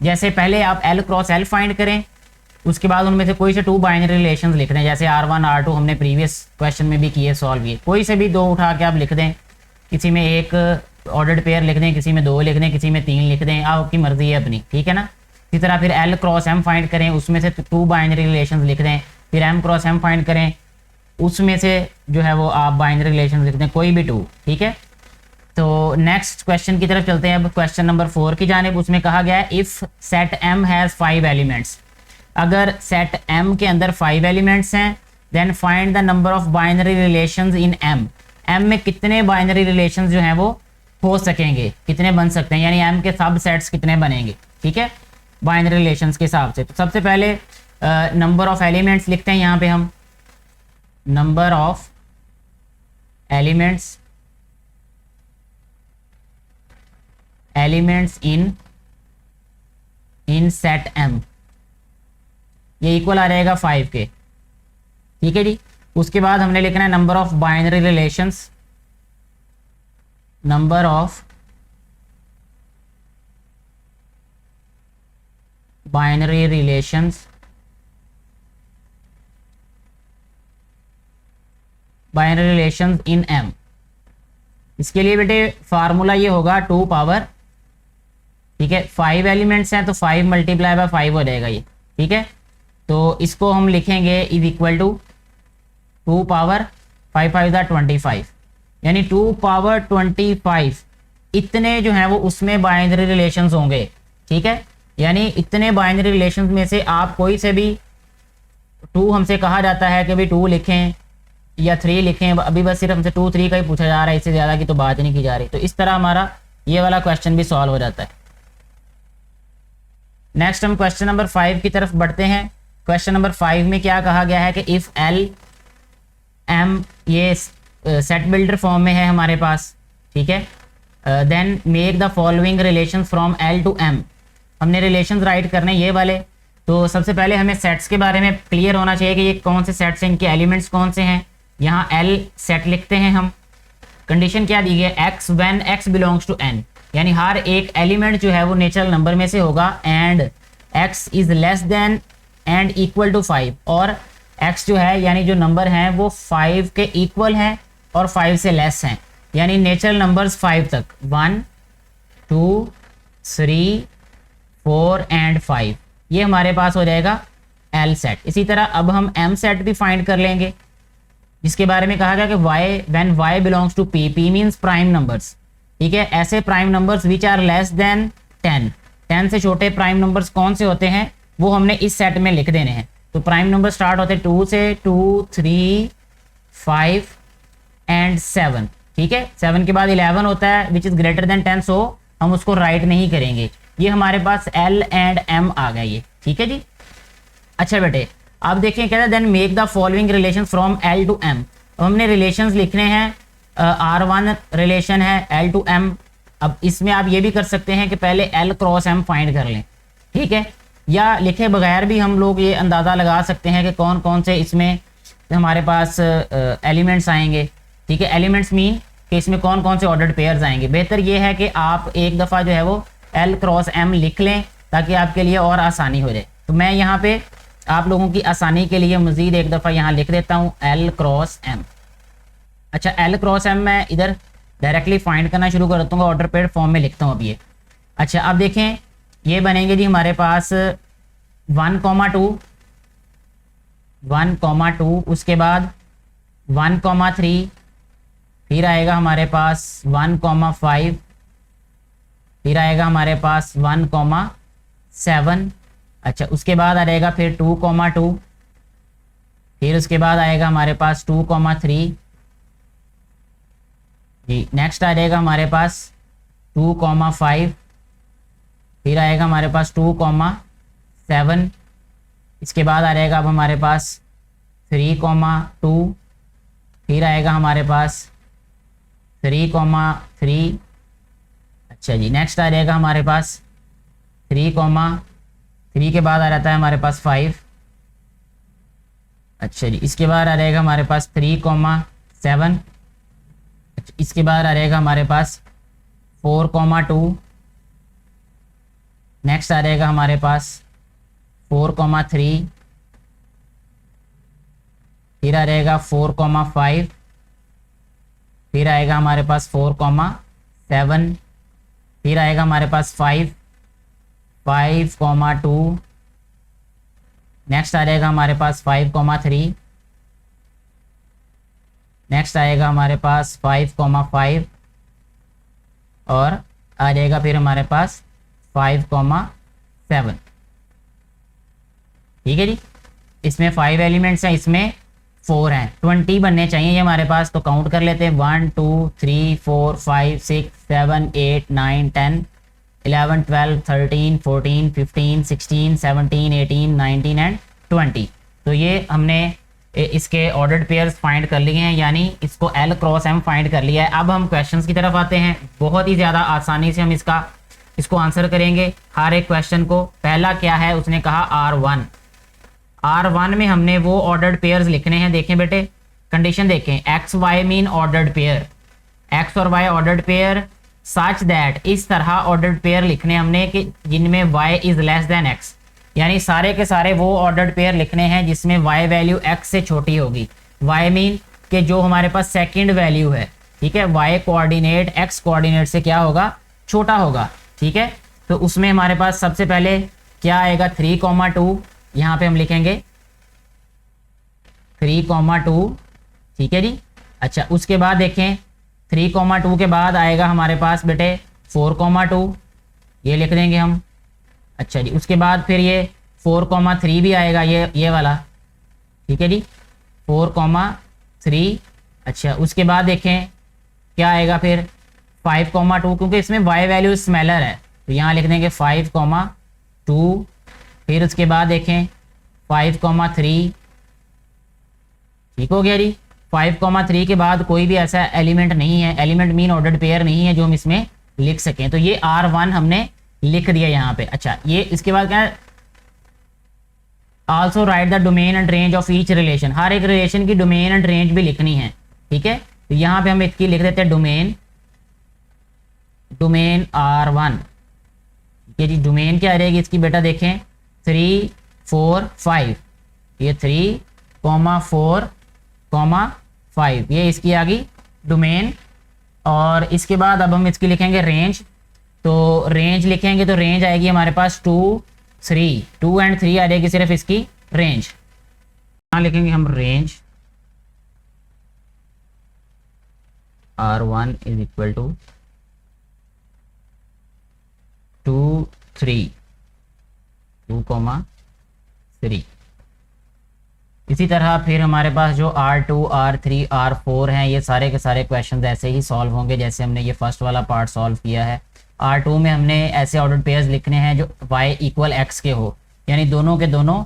जैसे पहले आप L क्रॉस L फाइंड करें, उसके बाद उनमें से कोई से 2 बाइनरी रिलेशंस लिख दें, जैसे R1 R2 हमने प्रीवियस क्वेश्चन में भी किए, सॉल्व किए। कोई से भी 2 उठा के आप लिख दें, किसी में एक ऑर्डर्ड पेयर लिख दें, किसी में 2 लिख दें, किसी में 3 लिख दें, आपकी मर्जी है अपनी। ठीक है ना। इसी तरह फिर L क्रॉस M फाइंड करें, उसमें से 2 बाइनरी रिलेशंस लिख दें, फिर M क्रॉस M फाइंड करें, उसमें से जो है वो आप बाइनरी रिलेशंस लिख दें, कोई भी 2। ठीक है, तो नेक्स्ट क्वेश्चन की तरफ चलते हैं अब, क्वेश्चन नंबर 4 की जानिब। उसमें कहा गया है if set M has 5 elements, अगर सेट M के अंदर 5 एलिमेंट्स हैं, then find the number of binary relations in M। M में कितने बाइनरी रिलेशंस जो हैं वो हो सकेंगे, कितने बन सकते हैं, यानी M के सब सेट्स कितने बनेंगे। ठीक है, बाइनरी रिलेशंस के हिसाब से। तो सबसे पहले नंबर ऑफ एलिमेंट्स लिखते हैं यहाँ पे हम, number of elements in set M, ये इक्वल आ रहेगा 5 के। ठीक है जी, उसके बाद हमने लिखना है number of binary relations, number of binary relations in M। इसके लिए बेटे फार्मूला ये होगा 2 पावर, ठीक है, 5 एलिमेंट्स हैं तो 5 मल्टीप्लाई बाय 5 हो जाएगा ये। ठीक है, तो इसको हम लिखेंगे इज इक्वल टू 2 पावर 5 5 25, यानी 2 पावर 25 इतने जो हैं वो उसमें बाइनरी रिलेशंस होंगे। ठीक है, यानी इतने बाइनरी रिलेशंस में से आप कोई से भी 2, हमसे कहा जाता है कि भाई 2 लिखें या 3 लिखें, अभी बस सिर्फ हमसे 2 3 का ही पूछा जा रहा है, इससे ज़्यादा की तो बात नहीं की जा रही। तो इस तरह हमारा ये वाला क्वेश्चन भी सॉल्व हो जाता है। नेक्स्ट हम क्वेश्चन नंबर 5 की तरफ बढ़ते हैं। क्वेश्चन नंबर 5 में क्या कहा गया है कि इफ़ L M ये सेट बिल्डर फॉर्म में है हमारे पास। ठीक है, then make the following relation from L to M। हमने रिलेशंस राइट करने ये वाले। तो सबसे पहले हमें सेट्स के बारे में क्लियर होना चाहिए कि ये कौन से सेट्स हैं, इनके एलिमेंट्स कौन से हैं। यहाँ L सेट लिखते हैं हम, कंडीशन क्या दी है, x when x belongs to n, यानी हर एक एलिमेंट जो है वो नेचुरल नंबर में से होगा, and x is less than and equal to 5, और x जो है यानी जो नंबर हैं वो 5 के इक्वल हैं और 5 से लेस हैं, यानी नेचुरल नंबर्स 5 तक, 1 2 3 4 एंड 5, ये हमारे पास हो जाएगा एल सेट। इसी तरह अब हम एम सेट भी फाइंड कर लेंगे, जिसके बारे में कहा गया कि y when y belongs to p, p means prime numbers, ठीक है। ऐसे prime numbers which are less than 10, 10 से छोटे प्राइम नंबर्स कौन से होते हैं वो हमने इस सेट में लिख देने हैं। तो प्राइम नंबर स्टार्ट होते हैं 2 से, 2, 3, 5 एंड 7, ठीक है। 7 के बाद 11 होता है विच इज ग्रेटर देन 10, सो हम उसको राइट नहीं करेंगे। ये हमारे पास एल एंड एम आ गया ये, ठीक है जी। अच्छा बेटे आप देखें कहते हैं then make the following relation from L to M. हमने रिलेशंस लिखने हैं, R1 रिलेशन है L टू M। अब इसमें आप ये भी कर सकते हैं कि पहले L क्रॉस M फाइंड कर लें, ठीक है, या लिखे बगैर भी हम लोग ये अंदाज़ा लगा सकते हैं कि कौन कौन से इसमें हमारे पास एलिमेंट्स आएंगे, ठीक है। एलिमेंट्स मीन कि इसमें कौन कौन से ऑर्डर्ड पेयर्स आएंगे। बेहतर ये है कि आप एक दफ़ा जो है वो L क्रॉस M लिख लें ताकि आपके लिए और आसानी हो जाए। तो मैं यहाँ पे आप लोगों की आसानी के लिए मज़ीद एक दफ़ा यहाँ लिख देता हूँ L क्रॉस M। अच्छा L क्रॉस M मैं इधर डायरेक्टली फाइंड करना शुरू कर दूँगा, ऑर्डर पेड फॉर्म में लिखता हूँ अब ये। अच्छा अब देखें ये बनेंगे जी हमारे पास 1,2, 1,2, उसके बाद 1,3, फिर आएगा हमारे पास 1,5, फिर आएगा हमारे पास 1,7। अच्छा उसके बाद आ जाएगा फिर 2,2, फिर उसके बाद आएगा हमारे पास 2,3 जी। नेक्स्ट आ जाएगा हमारे पास 2,5, फिर आएगा हमारे पास 2,7। इसके बाद आ जाएगा अब हमारे पास 3,2, फिर आएगा हमारे पास 3,3। अच्छा जी नेक्स्ट आ जाएगा हमारे पास 3,3 के बाद आ जाता है हमारे पास 5। अच्छा जी इसके बाद आ जाएगा हमारे पास 3,7। इसके बाद आ जाएगा हमारे पास 4,2। नेक्स्ट आ जाएगा हमारे पास 4,3, फिर आ जाएगा 4,5, फिर आएगा हमारे पास 4,7, फिर आएगा हमारे पास 5,2। नेक्स्ट आ जाएगा हमारे पास 5,3। नेक्स्ट आएगा हमारे पास 5,5 और आ जाएगा फिर हमारे पास 5,7, ठीक है जी। इसमें 5 एलिमेंट्स हैं, इसमें 4 हैं, 20 बनने चाहिए ये हमारे पास। तो काउंट कर लेते हैं 1 2 3 4 5 6 7 8 9 10 11 12 13 14 15 16 17 18 19 एंड 20। तो ये हमने इसके ऑर्डर्ड पेयर्स फाइंड कर लिए हैं, यानी इसको L क्रॉस M फाइंड कर लिया है। अब हम क्वेश्चंस की तरफ आते हैं। बहुत ही ज़्यादा आसानी से हम इसको आंसर करेंगे हर एक क्वेश्चन को। पहला क्या है, उसने कहा R1। R1 में हमने वो ऑर्डर्ड पेयर्स लिखने हैं। देखें बेटे कंडीशन देखें, x y mean ordered pair, x और y ordered pair such that, इस तरह ऑर्डर्ड पेयर लिखने हमने कि जिनमें y is less than x, यानी सारे के सारे वो ऑर्डर्ड पेयर लिखने हैं जिसमें y वैल्यू x से छोटी होगी। y मीन कि जो हमारे पास सेकंड वैल्यू है, ठीक है, y कोऑर्डिनेट x कोऑर्डिनेट से क्या होगा, छोटा होगा, ठीक है। तो उसमें हमारे पास सबसे पहले क्या आएगा 3,2, यहाँ पे हम लिखेंगे 3,2, ठीक है जी। अच्छा उसके बाद देखें 3,2 के बाद आएगा हमारे पास बेटे 4,2, ये लिख देंगे हम। अच्छा जी उसके बाद फिर ये 4,3 भी आएगा, ये वाला, ठीक है जी 4,3। अच्छा उसके बाद देखें क्या आएगा फिर 5,2, क्योंकि इसमें y वैल्यू स्मॉलर है तो यहाँ लिख देंगे 5,2। फिर उसके बाद देखें 5,3, ठीक हो गया जी। 5,3 के बाद कोई भी ऐसा एलिमेंट नहीं है, एलिमेंट मीन ऑर्डर्ड पेयर नहीं है जो हम इसमें लिख सकें, तो ये R1 हमने लिख दिया यहाँ पे। अच्छा ये इसके बाद क्या है, also write the domain and range of each relation, हर एक रिलेशन की डोमेन एंड रेंज भी लिखनी है, ठीक है। तो यहाँ पे हम इसकी लिख देते हैं डोमेन R1, ठीक है जी। डोमेन क्या रहेगी इसकी बेटा देखें 3 4 5, ये 3,4,5 ये इसकी आ गई डोमेन। और इसके बाद अब हम इसकी लिखेंगे रेंज, तो रेंज लिखेंगे तो रेंज आएगी हमारे पास 2 3, 2 एंड 3 आ जाएगी सिर्फ इसकी रेंज। यहाँ लिखेंगे हम range R1 is equal to 2 3 2,3। इसी तरह फिर हमारे पास जो R2 R3 R4 हैं ये सारे के सारे क्वेश्चन ऐसे ही सॉल्व होंगे जैसे हमने ये फर्स्ट वाला पार्ट सॉल्व किया है। R2 में हमने ऐसे ऑर्डर्ड पेयर्स लिखने हैं जो y इक्वल x के हो, यानी दोनों के दोनों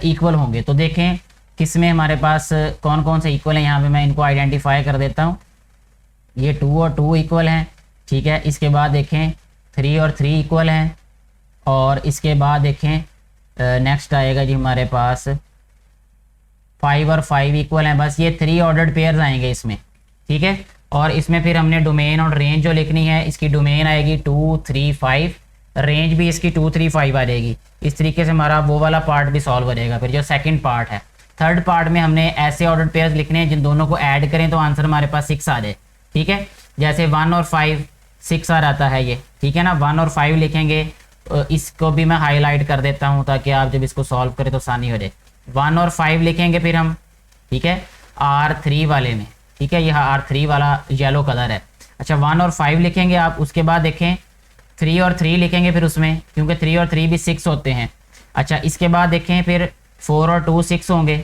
इक्वल होंगे। तो देखें किस में हमारे पास कौन कौन से इक्वल हैं, यहाँ पे मैं इनको आइडेंटिफाई कर देता हूँ। ये 2 और 2 इक्वल हैं, ठीक है। इसके बाद देखें 3 और 3 इक्वल हैं, और इसके बाद देखें नेक्स्ट आएगा जी हमारे पास 5 और 5 इक्वल हैं। बस ये 3 ऑर्डर्ड पेयर्स आएंगे इसमें, ठीक है। और इसमें फिर हमने डोमेन और रेंज जो लिखनी है, इसकी डोमेन आएगी 2 3 5, रेंज भी इसकी 2 3 5 आ जाएगी। इस तरीके से हमारा वो वाला पार्ट भी सॉल्व हो जाएगा। फिर जो सेकंड पार्ट है, थर्ड पार्ट में हमने ऐसे ऑर्डर्ड पेयर्स लिखने हैं जिन दोनों को ऐड करें तो आंसर हमारे पास 6 आ जाए, ठीक है। जैसे 1 और 5 6 आ जाता है ये, ठीक है ना। 1 और 5 लिखेंगे, इसको भी मैं हाईलाइट कर देता हूँ ताकि आप जब इसको सॉल्व करें तो आसानी हो जाए। 1 और 5 लिखेंगे फिर हम, ठीक है, R3 वाले में, ठीक है। यह R3 वाला येलो कलर है। अच्छा 1 और 5 लिखेंगे आप, उसके बाद देखें 3 और 3 लिखेंगे फिर उसमें, क्योंकि 3 और 3 भी 6 होते हैं। अच्छा इसके बाद देखें फिर 4 और 2 6 होंगे,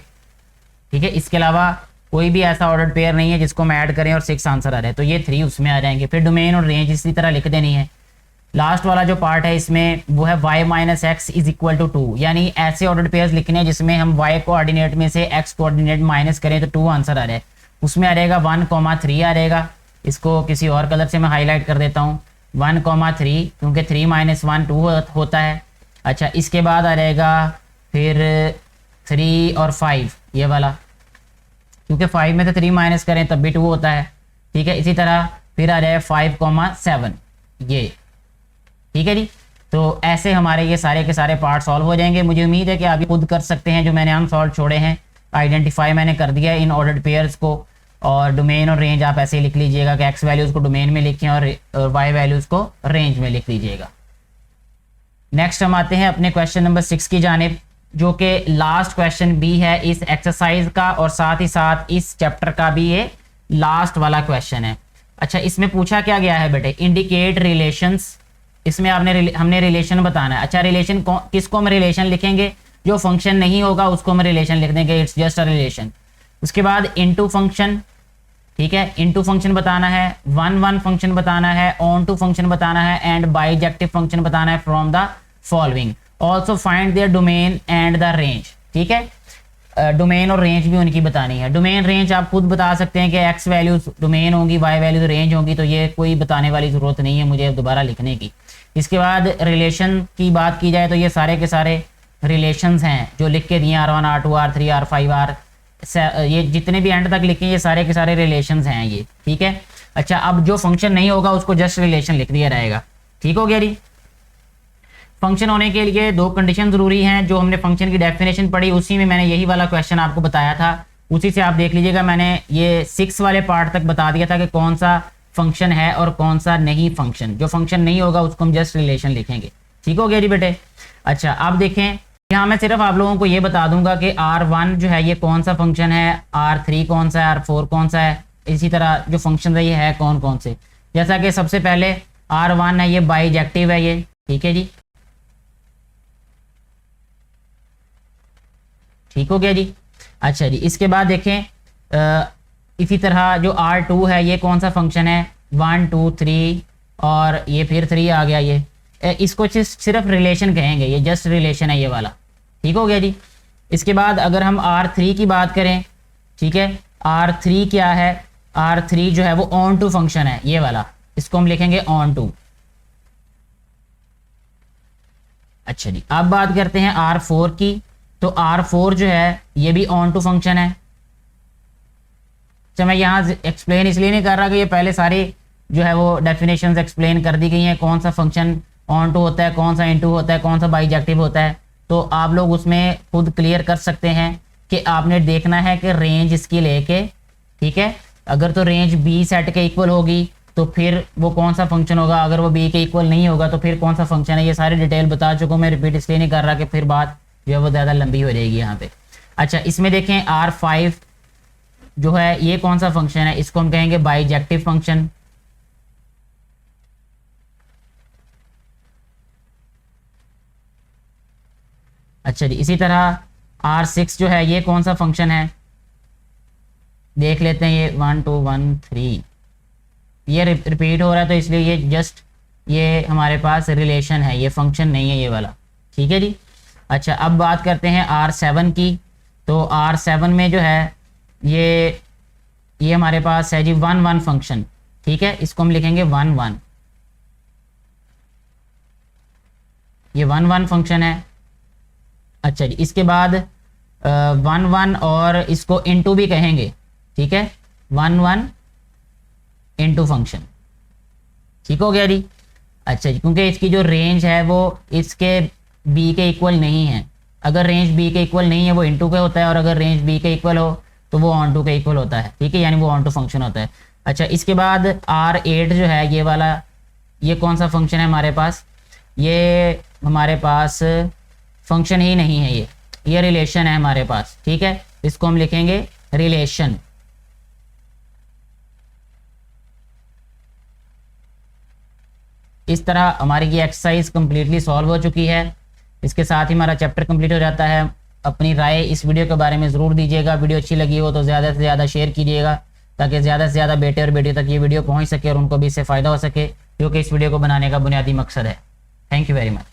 ठीक है। इसके अलावा कोई भी ऐसा ऑर्डर्ड पेयर नहीं है जिसको हम ऐड करें और 6 आंसर आ रहा है, तो ये 3 उसमें आ जाएंगे। फिर डोमेन और रेंज इसी तरह लिख देनी है। लास्ट वाला जो पार्ट है इसमें वो है y minus x is equal to 2, यानी ऐसे ऑर्डर्ड पेयर्स लिखने हैं जिसमें हम y कोऑर्डिनेट में से x कोऑर्डिनेट माइनस करें तो 2 आंसर आ जाए। उसमें आ जाएगा 1,3 आ जाएगा। इसको किसी और कलर से मैं हाईलाइट कर देता हूँ, 1,3, क्योंकि 3 - 1 2 होता है। अच्छा इसके बाद आ जाएगा फिर 3 और 5 ये वाला, क्योंकि 5 में से 3 माइनस करें तब भी 2 होता है, ठीक है। इसी तरह फिर आ जाएगा 5,7 ये, ठीक है जी। तो ऐसे हमारे ये सारे के सारे पार्ट सॉल्व हो जाएंगे। मुझे उम्मीद है कि आप ये खुद कर सकते हैं जो मैंने अनसॉल्व छोड़े हैं। आइडेंटिफाई मैंने कर दिया इन ऑर्डर्ड पेयर्स को, और डोमेन और रेंज आप ऐसे ही लिख लीजिएगा कि एक्स वैल्यूज़ को डोमेन में लिखें और वाई वैल्यूज़ को रेंज में लिख लीजिएगा। नेक्स्ट हम आते हैं अपने क्वेश्चन नंबर 6 की जानिब, जो कि लास्ट क्वेश्चन भी है इस एक्सरसाइज का, और साथ ही साथ इस चैप्टर का भी ये लास्ट वाला क्वेश्चन है। अच्छा इसमें पूछा क्या गया है बेटे, इंडिकेट रिलेशंस। इसमें हमने रिलेशन बताना है। अच्छा रिलेशन किसको हम रिलेशन लिखेंगे, जो फंक्शन नहीं होगा उसको हम रिलेशन लिख देंगे, इट्स जस्ट अ रिलेशन। उसके बाद इनटू फंक्शन, ठीक है, इनटू फंक्शन बताना है, 1 फंक्शन बताना है, ऑन टू फंक्शन बताना है, एंड बाइजेक्टिव फंक्शन बताना है from the following. Also find their domain and the range, ठीक है। डोमेन और रेंज भी उनकी बतानी है। डोमेन रेंज आप खुद बता सकते हैं कि एक्स वैल्यूज डोमेन होंगी, वाई वैल्यूज रेंज होंगी, तो ये कोई बताने वाली ज़रूरत नहीं है मुझे दोबारा लिखने की। इसके बाद रिलेशन की बात की जाए तो ये सारे के सारे रिलेशंस हैं जो लिख के दिए, R1 R2 R3 R5 ये जितने भी एंड तक लिखे ये सारे के सारे रिलेशंस हैं ये, ठीक है। अच्छा अब जो फंक्शन नहीं होगा उसको जस्ट रिलेशन लिख दिया जाएगा, ठीक हो गया जी। फंक्शन होने के लिए 2 कंडीशन जरूरी हैं। जो हमने फंक्शन की डेफिनेशन पढ़ी उसी में मैंने यही वाला क्वेश्चन आपको बताया था, उसी से आप देख लीजिएगा। मैंने ये 6 वाले पार्ट तक बता दिया था कि कौन सा फंक्शन है और कौन सा नहीं फंक्शन। जो फंक्शन नहीं होगा उसको हम जस्ट रिलेशन लिखेंगे, ठीक हो गया जी बेटे। अच्छा अब देखें, यहाँ मैं सिर्फ आप लोगों को ये बता दूंगा कि R1 जो है ये कौन सा फंक्शन है, R3 कौन सा है, R4 कौन सा है, इसी तरह जो फंक्शन है ये है कौन कौन से। जैसा कि सबसे पहले R1 है, ये बाइजेक्टिव है ये, ठीक है जी, ठीक हो गया जी। अच्छा जी इसके बाद देखें इसी तरह जो R2 है ये कौन सा फंक्शन है, 1 2 3 और ये फिर 3 आ गया, ये इसको सिर्फ रिलेशन कहेंगे, ये जस्ट रिलेशन है ये वाला, ठीक हो गया जी। इसके बाद अगर हम R3 की बात करें, ठीक है, R3 क्या है, R3 जो है वो ऑन टू फंक्शन है ये वाला, इसको हम लिखेंगे ऑन टू। अच्छा जी अब बात करते हैं R4 की, तो R4 जो है ये भी ऑन टू फंक्शन है। अच्छा मैं यहाँ एक्सप्लेन इसलिए नहीं कर रहा कि ये पहले सारी जो है वो डेफिनेशंस एक्सप्लेन कर दी गई हैं, कौन सा फंक्शन ऑन टू होता है, कौन सा इनटू होता है, कौन सा बाइजेक्टिव होता है, तो आप लोग उसमें खुद क्लियर कर सकते हैं कि आपने देखना है कि रेंज इसकी लेके, ठीक है, अगर तो रेंज B सेट के इक्वल होगी तो फिर वो कौन सा फंक्शन होगा, अगर वो बी के इक्वल नहीं होगा तो फिर कौन सा फंक्शन है, ये सारी डिटेल बता चुका हूँ मैं, रिपीट इसलिए नहीं कर रहा कि फिर बात जो है वो ज़्यादा लंबी हो जाएगी यहाँ पे। अच्छा, इसमें देखें R5 जो है ये कौन सा फंक्शन है, इसको हम कहेंगे बाइजेक्टिव फंक्शन। अच्छा जी, इसी तरह R6 जो है ये कौन सा फंक्शन है, देख लेते हैं, ये 1 2 1 3 ये रिपीट हो रहा है तो इसलिए ये जस्ट ये हमारे पास रिलेशन है, ये फंक्शन नहीं है ये वाला, ठीक है जी। अच्छा, अब बात करते हैं R7 की। तो R7 में जो है ये हमारे पास है जी 1 1 फंक्शन, ठीक है, इसको हम लिखेंगे 1 1, ये 1 1 फंक्शन है। अच्छा जी, इसके बाद 1 1 और इसको इनटू भी कहेंगे, ठीक है, 1 1 इनटू फंक्शन, ठीक हो गया जी। अच्छा जी, क्योंकि इसकी जो रेंज है वो इसके बी के इक्वल नहीं है, अगर रेंज बी के इक्वल नहीं है वो इनटू का होता है, और अगर रेंज बी के इक्वल हो तो वो ऑन टू के इक्वल होता है, ठीक है, यानी वो ऑन टू फंक्शन होता है। अच्छा, इसके बाद R8 जो है ये वाला, ये कौन सा फंक्शन है हमारे पास, ये हमारे पास फंक्शन ही नहीं है, ये रिलेशन है हमारे पास, ठीक है, इसको हम लिखेंगे रिलेशन। इस तरह हमारी ये एक्सरसाइज कंप्लीटली सॉल्व हो चुकी है। इसके साथ ही हमारा चैप्टर कंप्लीट हो जाता है। अपनी राय इस वीडियो के बारे में ज़रूर दीजिएगा, वीडियो अच्छी लगी हो तो ज़्यादा से ज़्यादा शेयर कीजिएगा ताकि ज़्यादा से ज़्यादा बेटे और बेटियों तक ये वीडियो पहुंच सके और उनको भी इससे फ़ायदा हो सके, जो कि इस वीडियो को बनाने का बुनियादी मकसद है। Thank you very much.